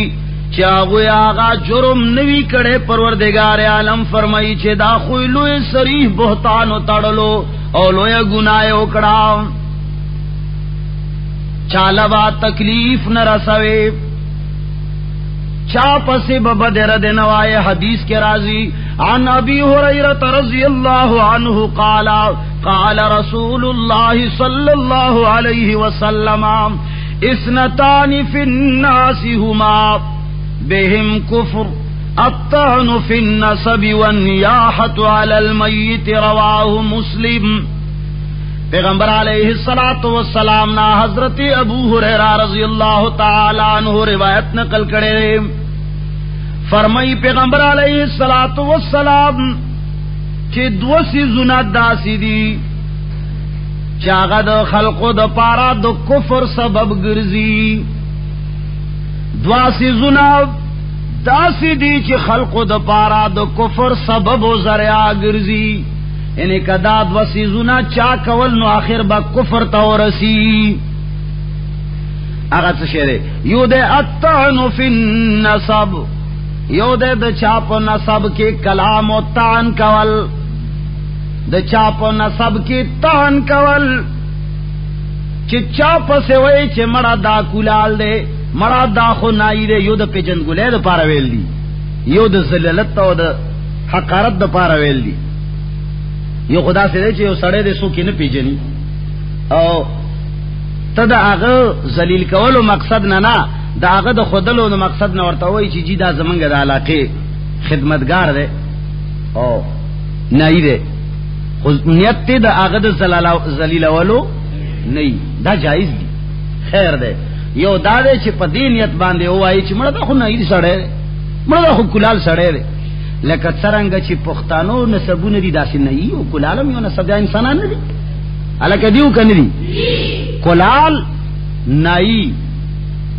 چی آغا جرم نوی کڑے پروردگار عالم فرمائی چی دا خویلو سریح بہتانو تڑلو او لویا گناہ اکڑا چالبا تکلیف نہ رسوے چاپ سے ببدر دنوائے حدیث کے راضی عن ابی ہریرہ رضی اللہ عنہ قال قال رسول اللہ صلی اللہ علیہ وسلم اثنتان فی الناس ہما بهم کفر الطعن فی النسب والنیاحة علی المیت رواہ مسلم. پیغمبر علیہ الصلوۃ والسلام نا حضرت ابو ہریرہ رضی اللہ تعالی عنہ روایت نقل کرے فرمائی پیغمبر علیہ الصلوۃ والسلام کہ دو سيزونه داسي دي چاغه د خلقو د پارا د کفر سبب ګرځي. دو سيزونه داسي دي چې خلقو د پارا د کفر سبب او ذریعہ ګرځي. یعنی کدا دو سيزونه چا کول نو اخر با کفر ته ورسی. هغه څه شه یو د الطعن فی النسب یو د چاپ نسب کې کلام او طعن کول د چاپ نسب کې طعن کول چې چاپ سے وای چې مړه دا کولال دے مړه دا خو نای دے یو د پیجن ګولې د پاره ویل دي یو د ذلت او د حقارت د پاره ویل دي. یو خدا سے چې یو سړی د سو کې نه پیجني او تدا هغه ذلیل کولو مقصد نه دا هغه د خودلو نو مقصد نه ورته وای چې جی دا زمونږ د علاقه خدمتگار دی او نای دی خو نیت ته د هغه د ذلیلولو نه دا جایز دی خیر دی. یو دا دی چې په دې نیت باندې وای چې مړه خو نای دی سړی مړه خو کولال سړی دی لکه څنګه چې پښتانو نسبونه دي داسې نه یو کولالم یو نسب د انسانان نه دي الکه دیو کنه دي کولال نای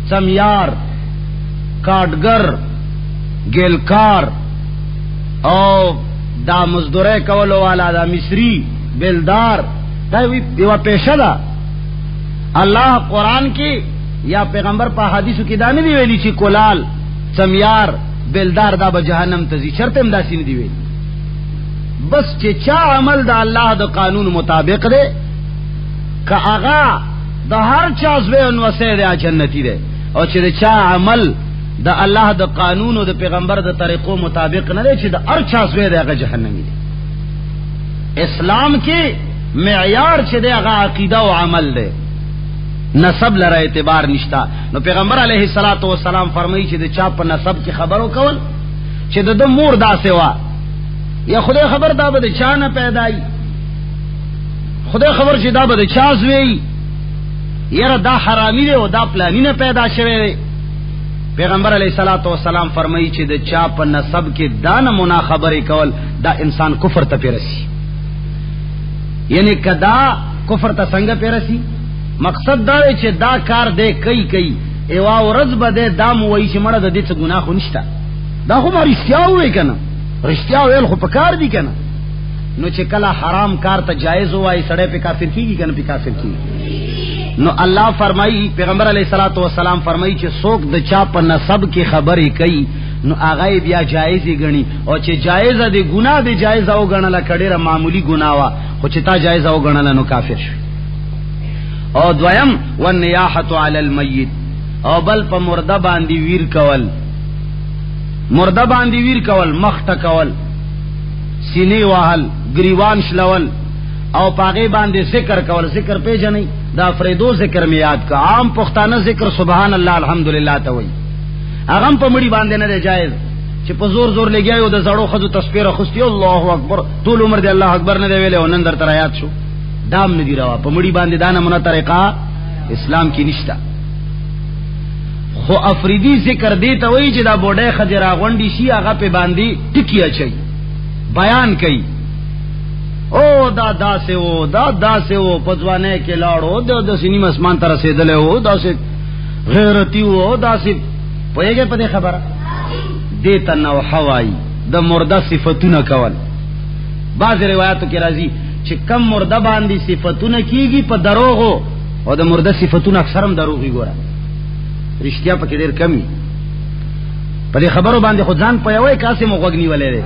سمیار کاټګر ګلکار او دا مزدوره کولو والا دا مصری بلدار دا یو پیشه ده. الله قرآن کې یا پیغمبر په حدیثو کې دا نه دی ویلي چې کولال سمیار بلدار دا به جهنم ته ځي چرته هم داسې نه دی ویلي. بس چې چا عمل د الله د قانون مطابق دی که هغه د هر چا زوی انوسه دی جنتی دی او چې چا عمل د الله د قانون او د پیغمبر د طریقو مطابق نه دی چې د هر چا زوی دی هغه جهنمی دی. اسلام کې معیار چې دی هغه عقیده او عمل دی نسب لره اعتبار نشتا. نو پیغمبر علیه الصلاۃ والسلام فرمایي چې د چا په نسب کې خبرو کول چې د مور داسې وا یا خدای خبر دا به د چا نه پیدای خدای خبر چې دا به د چا زوی یره دا حرامي دی او دا پلانی نه پیدا شوی دی. پیغمبر علیہ الصلوۃ والسلام فرمایي چې د چا په نسب کې دا نه منا خبرې کول دا انسان کفر ته پیرسی. یعنی کدا کفر ته څنګه پیرسی مقصد دا چې دا کار دې کوي ایوا ورځ به دې دام وای چې مړه د دې څه ګناه خو نشته دا خو ما رښتیا وای کنه رښتیا ویل خو په کار دی کنه. نو چې کله حرام کار ته جایز وای سړی په کافر کیږي کنه په کافر کیږي. نو الله فرمایي پیغمبر علیہ الصلوۃ والسلام فرمایي چې څوک د چا په نسب کې خبرې کوي نو هغه بیا جایز غني او چې جایز دی ګناه دی جایز او غنل کډیره معمولی ګناه وا خو چې تا جایز او غنل نو کافر شي. او دویم والنیاحة علی المیت او بل په مرده باندې ویر کول مرده باندې ویر کول مخته کول سینې وهل گریوان شلول او پاغه باندې ذکر کول ذکر پیژنې دا فریدو ذکر می یاد کا عام پښتانه ذکر سبحان الله الحمدلله ته وای هغه په مړي باندې نه جایز چې په زور زور لګیاو د زړو خزو تصویر خوستي الله اکبر ټول عمر دی الله اکبر نه دی ویلې او نن درته یاد شو دام ندی روا په مړي باندې دا نمونه طریقه اسلام کې نشتا. خو افریدی ذکر دی ته وای چې دا بوډه خجرا غونډي شي هغه په باندې ټکی اچي بیان کوي او دا داسه و دا داسه و پځوانه کې لاړو د سینیم اسمان تر رسیدلې و داسه غیرتی و داسه پوهیږي په دې خبره دې تنو حوای د مرده صفاتونه کول. بعض روایتو کې راځي چې کم مرده باندې صفاتونه کیږي په دروغو او د مرده صفاتونه اکثرم دروغي ګوره رښتیا پکې ډېر کمی په دې خبرو باندې خو ځان په یوې کاسه مغوګنی ولې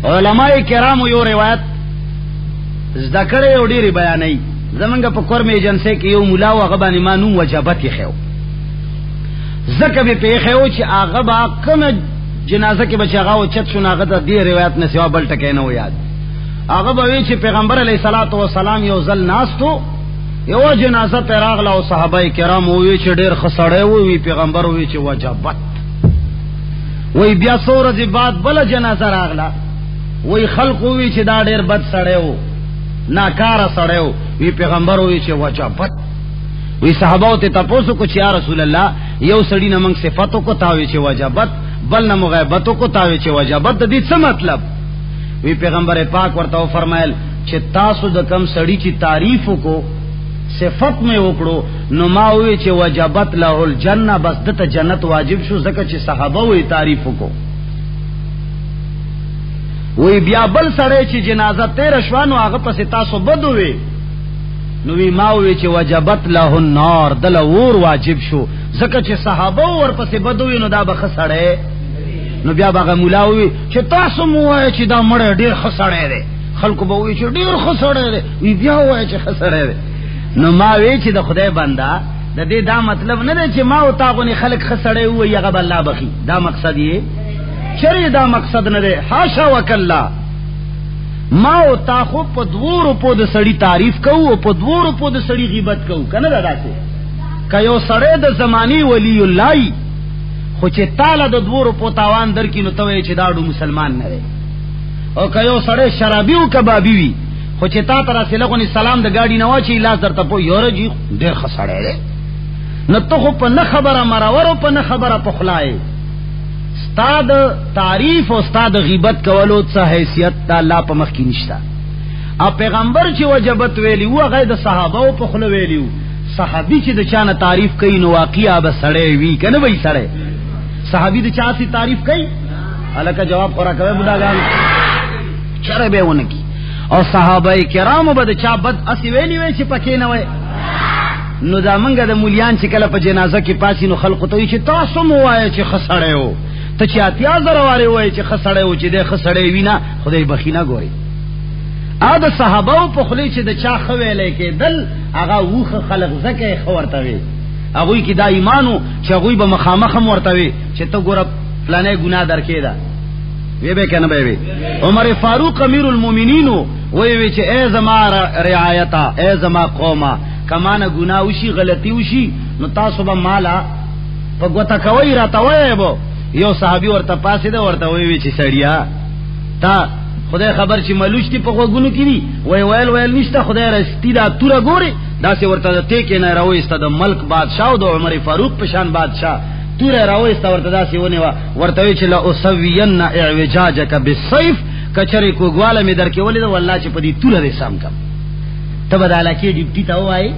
علماء کرامو یو روایت ذکر یو ډیری بیانای زمونږ په کور می ایجنسی کې یو مولا هغه باندې مانو وجبت خو زکه به په خو چې هغه با کوم جنازه کې بچی هغه او چت شو هغه د دې روایت نه سوا بل ټکې نه و یاد هغه به وی چې پیغمبر علیه الصلاۃ والسلام یو ځل ناستو یو جنازه پر راغله او صحابه کرام وی چې ډیر خسړې وی پیغمبر وی چې وجبت وی بیا څورځ بعد بل جنازه راغله وی خلق وی چې دا ډیر بد سړیو ناکاره سړیو وی پیغمبر وی چې وجبت وی صحابه ته تاسو کو چې یا رسول الله یو سړی نه موږ صفاتو کو تاوي چې وجبت بل نه مغیبتو کو تاوي چې وجبت د دې څه مطلب وی پیغمبر پاک ورته فرمایل چې تاسو د کم سړی چې تعریف کو صفت میں وکړو نو ما وی چې وجبت له الجنه بس دته جنت واجب شو ځکه چې صحابه وی تعریف کو وی بیا بل سره چې جنازه تیر شوانو هغه پس تاسو بدوي نو وی ما وی چې وجبت له النار دل ور واجب شو ځکه چې صحابه ور پس بدوي نو دا به خسړې نو بیا هغه مولا وی چې تاسو مو وای چې دا مړ ډیر خسړې دي خلکو به وی چې ډیر خسړې دي وی بیا وای چې خسړې دي نو ما وی چې د خدای بندا د دې دا مطلب نه دی چې ما او تاغونی خلق خسړې وي هغه الله بخي دا مقصد یې چری دا مقصد نه دی حاشا وکلا ما او تا خو په دوور په د سړی تعریف کوو او په دوور په د سړی غیبت کوو کنه دا راځي کيو سړی د زمانی ولی الله خو چې تعالی د دوور په تاوان درکې نو ته چې داړو مسلمان نه دی او کيو سړی شرابي او کبابي وي خو چې تا تر سلغونی سلام د گاډي نه واچي لاس درته په یوره جی ډېر خسړې ده نو ته خو په نه خبره مرور او په نه خبره په خلای استاد تعریف او استاد غیبت کولو څه حیثیت د الله په مخ کې نشتا ا پیغمبر چې وجبت ویلی و غیر د صحابه او په خلو ویلیو صحابي چې د چانه تعریف کوي نو واقعیا به سړې وی کنه وای سړې صحابي د چا سي تعریف کوي الکه جواب خورا کوي بډاګان چره به ونه کی او صحابه کرامو به چا بد اسی ویلی وی چې پکې نه وای نو دا منګه د مولیان چې کله په جنازه کې پاسي نو خلق ته چې تاسو مو وای چې خسړې وو ته چې اتیا زره واره وای چې خسړې وو چې د خسړې وینا خدای بخینا ګوري ا د صحابه په خلی چې د چا خویلې کې دل هغه وخه خلق زکه خورته وي هغه کې دا ایمانو چې هغه به مخامخ ورته وي چې ته ګور پلانې ګناه درکې ده وی به کنه به عمر فاروق امیر المؤمنین وی چې ای زما رعایتا ای زما قومه کمانه ګناه وشي غلطي وشي نو تاسو به مالا په ګوتا کوي راته وای بو یو صحابي ورته پاسې ده ورته وی چې سړیا تا خدای خبر چې ملوشتي په غوګونو کې دي ویل نشته خدای رستی دا توره ګوري دا سه ورته ته کې نه راوېسته د ملک بادشاہ او د عمر فاروق په شان بادشاہ توره راوېسته ورته دا سه ونیوا ورته چې لا اسوین اعوجاجک بالسيف کچری کوګواله می درکې ولید والله چې په دې توره دې سم کم ته بداله کې ډیپټي تا وای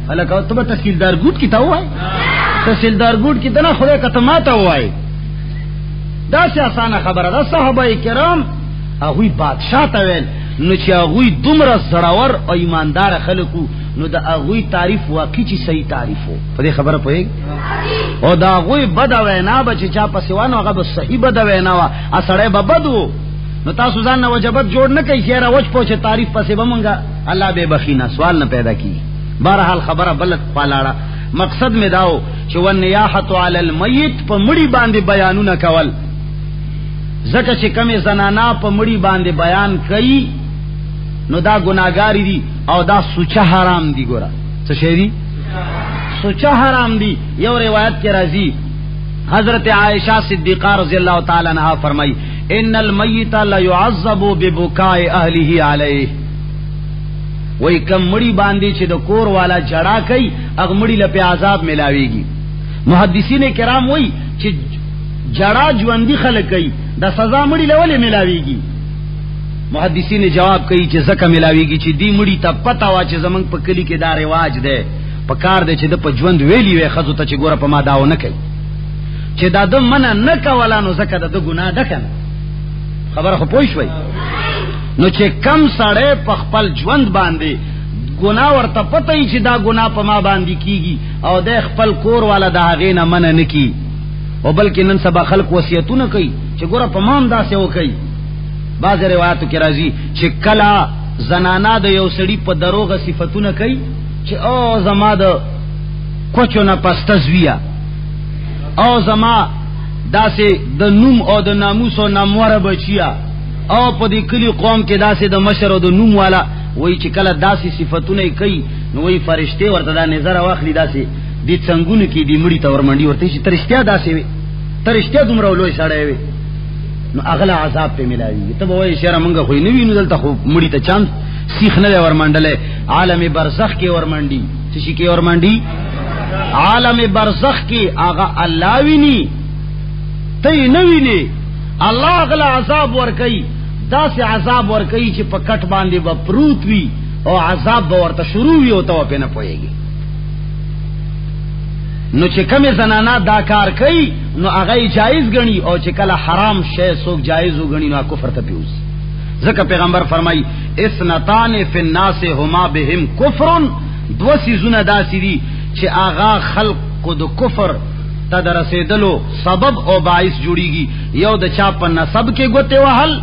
هلکه ته تحصیلدار ګوټ کې تا وای تحصیلدار ګوټ کې دنه خدای کته ما تا وای دا څه اسانه خبره ده صحابه کرام هغه بادشاہ ته ویل نو چې هغه دومره زړور او ایماندار خلکو نو دا هغه تعریف واقعي چې صحیح تعریفو په دې خبره پوهیږي او دا هغه بد وینا به چې چا پسوانو هغه به صحیح بد وینا وا اسړې به بدو نو تاسو ځان نه وجبت جوړ نه کوي چې را وښ پوهه تعریف پسې بمونګه الله به بخینا سوال نه پیدا کی بهرحال خبره بلد پالاړه مقصد می داو چې ونیاحت علی المیت په مړی باندې بیانونه کول زکه چې کمی زنانا په مړی باندې بیان کوي نو دا گناہگاری دي او دا سوچه حرام دي ګوره څه شی دي سوچه حرام دي یو روایت کې راځي حضرت عائشہ صدیقہ رضی اللہ تعالی عنہا فرمائی ان المیت لا يعذب ببكاء اهله علیه وای کم مړی باندې چې د کور والا جڑا کوي هغه مړی له په عذاب ملاويږي محدثین کرام وای چې جڑا ژوندۍ خلک کوي دا سزا مړی له ولې ملاويږي محدثین جواب کوي چې زکه ملاويږي چې دی مړی ته پتا وا چې زمنګ په کلی کې دا رواج ده په کار ده چې د په ژوند ویلی وي خزو ته چې ګوره په ما داو نه کوي چې دا د منه نه کولانو زکه د ګناه ده کنه خبره خو پوه شوي نو چې کم سړی په خپل ژوند باندې ګناه ورته پته ای چې دا ګناه په ما باندې کیږي او د خپل کور والا د هغه نه منه نه کی او بلکې نن سبا خلق وصیتونه کوي چې ګوره په مام داسې وکي بعض روایتو کې راځي چې کلا زنانا د یو سړي په دروغه صفاتونه کوي چې او زما د کوچو نه پستزویا او زما داسې د نوم او د ناموس او ناموره بچیا او په دې کلی قوم کې داسې د مشر او د نوم والا وای چې کله داسې صفاتونه کوي نو وای فرشته ورته دا نظر واخلي داسې دې څنګهونه کې دې مړی تور منډي ورته چې ترشتیا داسې وي ترشتیا دومره لوی سړی وي نو اغلا عذاب په ملاوي ته وای شهر مونږ خو نه وینو دلته خو مړی ته چانس سیخ نه ور منډله عالم برزخ کې ور منډي چې شي کې ور منډي عالم برزخ کې آغا الله ویني ته نه ویني الله اغلا عذاب ور کوي داسې عذاب ور کوي چې په کټ باندې به پروت وي او عذاب به ورته شروع وي او ته په نه پويږي نو چې کومه زنانا دا کار کوي نو هغه جایز غني او چې کله حرام شی څوک جایز وګڼي نو کفر ته پیوز ځکه پیغمبر فرمای اسنتان فی الناس هما بهم کفر دو سيزونه داسې دي چې هغه خلق کو د کفر ته درسېدلو سبب او باعث جوړيږي یو د چا په نسب کې ګوته وهل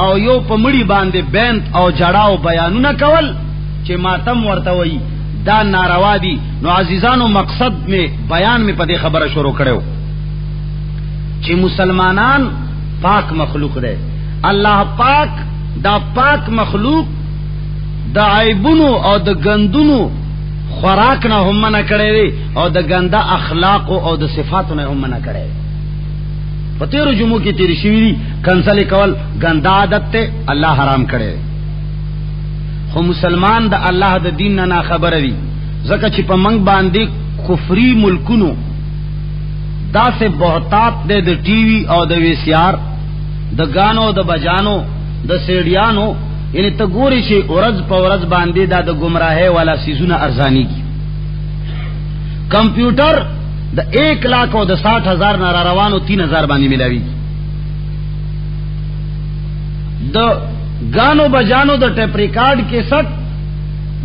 او یو په مړی باندې بنت او جړاو بیانونه کول چې ماتم ورته وي دا ناروا دي نو عزیزانو مقصد میں بیان میں پدې خبره شروع کړو چې مسلمانان پاک مخلوق دی الله پاک دا پاک مخلوق د عیبونو او د ګندونو خوراک نه هم نه کړي او د ګنده اخلاق او د صفاتو نه هم نه کړي په تیرو جمعو کې تیر شوی دي کنسل کول ګنده عادت ته الله حرام کړي خو مسلمان د الله د دین نه خبر وي ځکه چې په منګ باندې کفری ملکونو دا سه بہتات د ټي وي او د وی سي آر د غانو د بجانو د سیډیانو یعنی ته ګوري چې اورز په اورز باندې دا د گمراهه والا سيزونه ارزاني کی کمپیوټر د 1 लाख او د 60,000 نه روانو 3,000 باندې ملاوي د गानो बजानो द टेप रिकॉर्ड के सट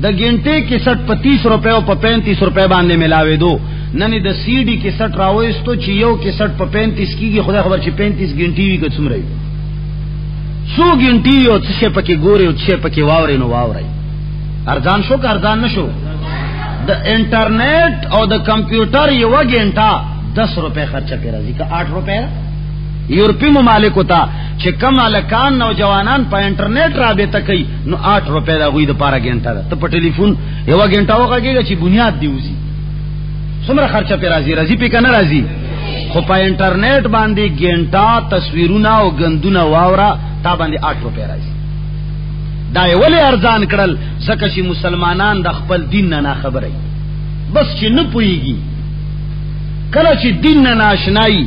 द घंटे के सट 25 रुपए और 35 रुपए बांधने मिलावे दो ननी द सीडी के सट रावेस तो चियो के सट 35 की खुदा खबर 35 घंटी भी कचुम रही 100 घंटी और छे पके गोरे और छे पके वावरे नो वावरे अर्जान शो का अर्जान न शो द इंटरनेट और द कंप्यूटर ये वो घंटा 10 रुपए खर्चा पे राजी का 8 रुपए यूरोपी ममालिक होता چې کم الکان نوجوانان په انټرنیټ رابطه کوي نو 8 روپے دا غوي د پاره غنټه ده ته په ټلیفون یو غنټه وګورئ چې بنیاد دیوزي څومره خرچه په راځي په کنه راځي خو په انټرنیټ باندې غنټه تصویرونه او غندونه واورا تا باندې 8 روپے راځي دا یې ولې ارزان کړل ځکه چې مسلمانان د خپل دین نه خبري بس چې نه پويږي کله چې دین نه آشنایی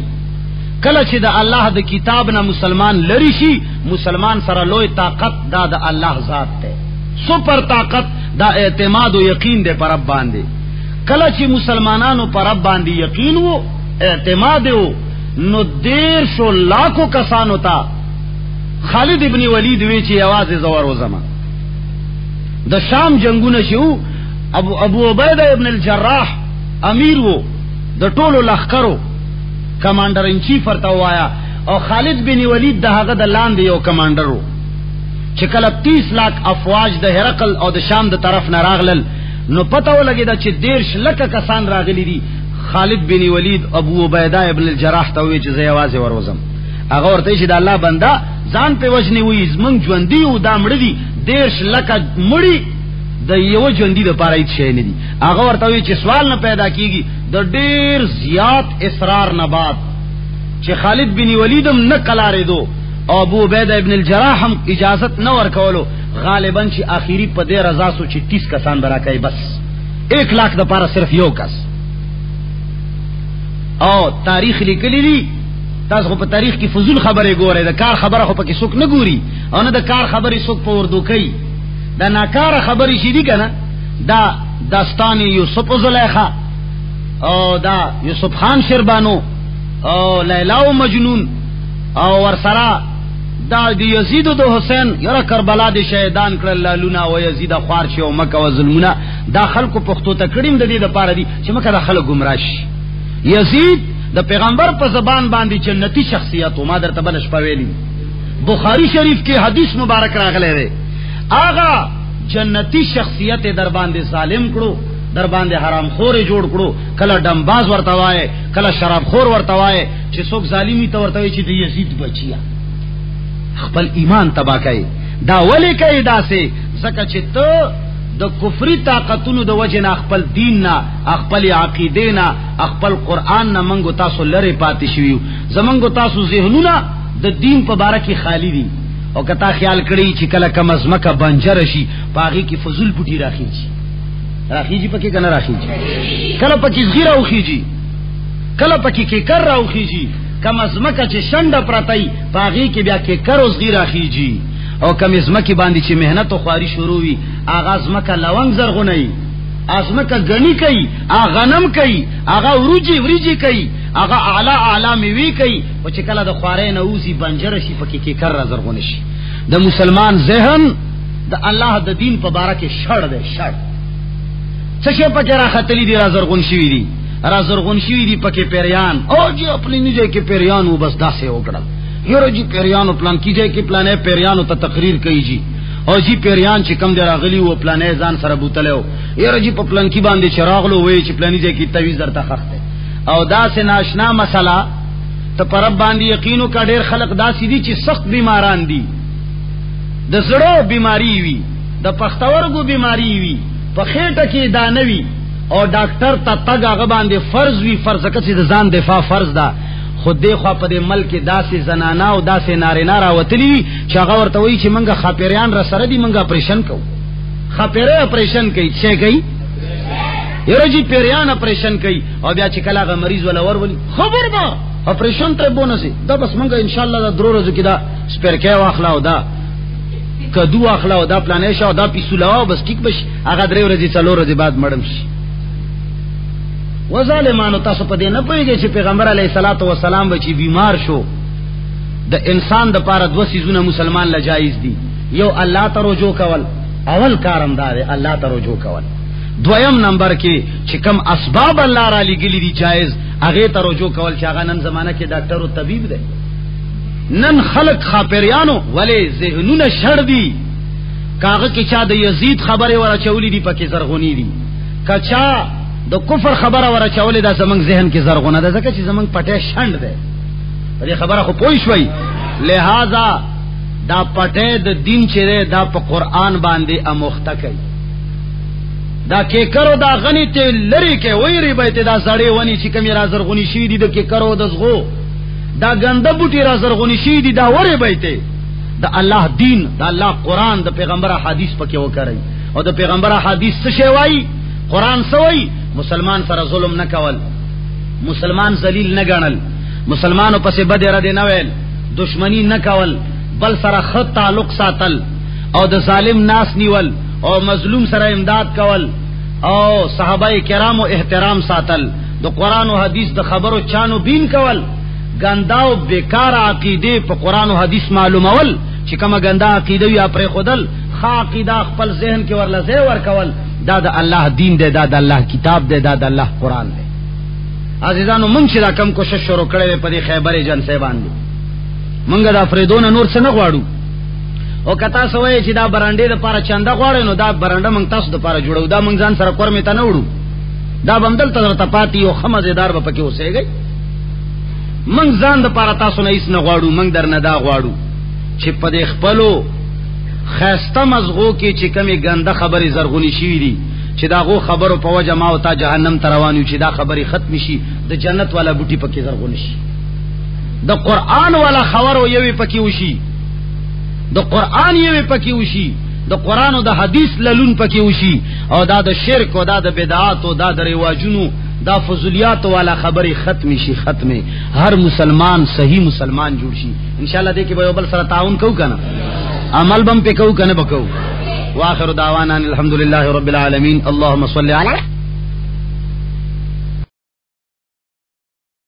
کله چې د الله د کتاب نه مسلمان لری شي مسلمان سره لوی طاقت دا د الله ذات ته سپر طاقت دا اعتماد او یقین دے پر رب باندې کله چې مسلمانانو پر رب باندې یقین وو اعتماد وو نو 1.5 لاکھو کسانو ته خالد ابن ولید وی چې आवाज زور وزما د شام جنگونه شو ابو عبیده ابن الجراح امیر وو د ټولو لخرو کمانډر ان چیف ورته وایا او خالد بن ولید د هغه د لاندې یو کمانډر وو چې کله 30 लाख افواج د هرقل او د شام د طرف نه راغلل نو پته ولګی دا چې 10 لک کسان راغلي دي خالد بن ولید ابو عبیده ابن الجراح ته وی چې زه आवाज وروزم هغه ورته چې د الله بندا ځان په وجنی وی زمنګ ژوندۍ او دا مړ دي 10 لک مړی د یو ژوندۍ د پاره هیڅ شي نه دي هغه ورته وی چې سوال نه پیدا کیږي د ډیر زیات اصرار نه بعد چې خالد بن ولیدم نه کلارې دو او ابو عبیده ابن الجراح هم اجازت نه ورکولو غالبا چې اخیری په دې رضا سو چې 30 کسان براکای بس 1 लाख د پاره صرف یو کس او تاریخ لیکلی دی تاسو په تاریخ کې فضول خبره ګورئ د کار خبره خو پکې څوک نه ګوري او نه د کار خبرې څوک په اردو کوي دا ناکاره خبرې شې دي کنه دا داستان یوسف او زلیخا او دا یوسف خان شربانو او لیلا و مجنون او ورسرا دا دی یزید و حسین یرا کربلا دی شهیدان کړل لالونا و یزید خوار شو مکه و ظلمونه دا خلکو پښتو ته کړیم د دې د پاره دي چې مکه د خلک گمراه شي یزید د پیغمبر په زبان باندې جنتی شخصیت او ما درته بلش پویلی بخاری شریف کې حدیث مبارک راغلی دی آغا جنتی شخصیت در باندې ظالم کړو، در باندې حرام خور جوړ کړو، کله ډمباز ورته وای، کله شراب خور ورته وای، چې څوک ظالمی ته ورته وای چې د یزید بچیا خپل ایمان تبا کوي. دا ولې کوي داسې؟ ځکه چې ته د کفری طاقتونو د وجه نه خپل دین نه، خپل عقیده نه، خپل قران نه منګو تاسو لری پاتې شویو. زمنګو تاسو ذهنونه د دین په باره کې خالی دي، او کتا خیال کړی چې کله کم ازمکه بنجر شي پاغي کې فضول بوټي راخیږي پکې کنه راخیږي، کله پکې زغیره اوخیږي، کله پکې کې کر راوخیږي. کم ازمکه چې شنډه پرتای پاغي کې بیا کې کر او زغیره راخیږي، او کم ازمکه باندې چې مهنت او خواري شروع وي آغاز مکه لونګ زرغونی، ازمکه غنی کوي، غنم کوي، هغه وریجی کوي، هغه اعلی میوي کوي، او چې کله د خوارې نه اوسي بنجر شي پکې کې کر را زرغون شي. د مسلمان ذهن د الله د دین په باره کې شړ دی، شړ څه شي پکې را خطلی دي، را زرغون شوی دي پکې پیریان، او جی خپل نیځه کې پیریان و بس داسې وکړل، یره جی پیریانو پلان کیږي کې پلانې پیریانو ته تقریر کوي جی، او جی پیریان چې کم دی راغلی و پلانې ځان سره بوتلو، یره جی په پلان کې باندې چراغلو وای چې پلانې ځای کې تعویذ درته خخته، او داسې ناشنا مسله ته پر رب باندې یقینو کا ډېر خلق داسې دي چې سخت بیماران دي، د زړه بیماری وي، د پښتورګو بیماری وي، په خېټه کې دانوي، او ډاکټر ته تګ هغه باندې فرض وی، فرض کڅ د ځان دفاع فرض ده. خود دی خو په دې ملک داسې زنانا او داسې نارینه راوتلی چې هغه ورته وی چې منګه خاپریان را سره دي، منګه اپریشن کو، خاپره اپریشن کوي، څه کوي یره جی پیریان اپریشن کوي، او بیا چې کله هغه مریض ولا ورولي خبر ما اپریشن ته بونسي دا بس منګه ان شاء الله دا درو ورځې کې دا سپیرکه واخلا او دا کدو اخلا او دا پلانې شو دا پیسولا بس ټیک بش، هغه درې ورځې څلور ورځې بعد مړم شي. وظالمانو تاسو په دې نه پوهیږئ چې پیغمبر علیه الصلاۃ والسلام بچی بیمار شو، د انسان د پاره دوه سيزونه مسلمان لا جایز دي، یو الله ته رجوع کول، اول کارم دا دی الله ته رجوع کول، دویم نمبر کې چې کم اسباب الله را لګلی دي جایز هغه ته رجوع کول، چې هغه نن زمانہ کې ډاکټر او طبيب دی. نن خلق خاپریانو ولې ذهنونه شړ دي، کاغه کې چا د یزید خبره ورا چولې دي پکې زرغونی دي، کچا د کفر خبره ورا چولې دا زمنګ ذهن کې زرغونه ده، ځکه چې زمنګ پټه شند ده. دې خبره خو پوي شوي، لہذا دا پټه د دین چې دا په قران باندې اموخته کوي، دا کې کرو دا غنی ته لری کې وېری به ته دا سړی ونی چې کمی را زرغونی شي دي د کې کرو د زغو، دا ګنده بوټي را زرغونی شي دي دا وری به ته د الله دین، د الله قران، د پیغمبر حدیث پکې وکړي، او د پیغمبر حدیث څه شی وایي، قران څه وایي، مسلمان سره ظلم نه کول، مسلمان ذلیل نه ګڼل، مسلمانو پسې بد اراده نه ویل، دشمنی نه کول، بل سره خط تعلق ساتل، او د ظالم ناس نیول، او مظلوم سره امداد کول، او صحابه کرامو احترام ساتل، د قران او حدیث د خبرو چانو بین کول، ګنداو بیکار عقیده په قران او حدیث معلومول، چې کومه ګندا عقیده یا پر خودل، خا عقیده خپل ذهن کې ورلځه ور کول، دا د الله دین دی، دا د الله کتاب دی، دا د الله قران دی. عزیزانو مونږ چې دا کم کوشش شروع کړی په دې خیبر جلسه باندې، مونږ دا فریدون نور څه نه غواړو، او کتا سوې چې دا برانډې د پاره چنده غواړي، نو دا برانډه مونږ تاسو د پاره جوړو، دا مونږ ځان سره کورمه ته نه وړو، دا بمدل ته پاتې او خمزدار به پکې اوسېږي. مونږ ځان د پاره تاسو نه هیڅ نه غواړو، مونږ درنه دا غواړو چې په دې خپلو خاسته مزغو کې چې کمی ګنده خبرې زرغونی شي دي، چې دا غو خبرو په وجه ما او تا جهنم ته روانو، چې دا خبرې ختم شي، د جنت والا بوټي پکې زرغون شي، د قران والا خبرو یوي پکې وشي، د قران یوي پکې وشي، د قران او د حدیث للون پکې وشي، او دا د شرک او دا د بدعات او دا د رواجونو دا فضولیات والا خبرې ختم شي، ختمه هر مسلمان صحیح مسلمان جوړ شي ان شاء الله. دې کې به بل سره تعاون کوو کنه، عمل بم پکو کنه بکو. واخر دعوانا الحمدلله رب العالمین. اللهم صل علی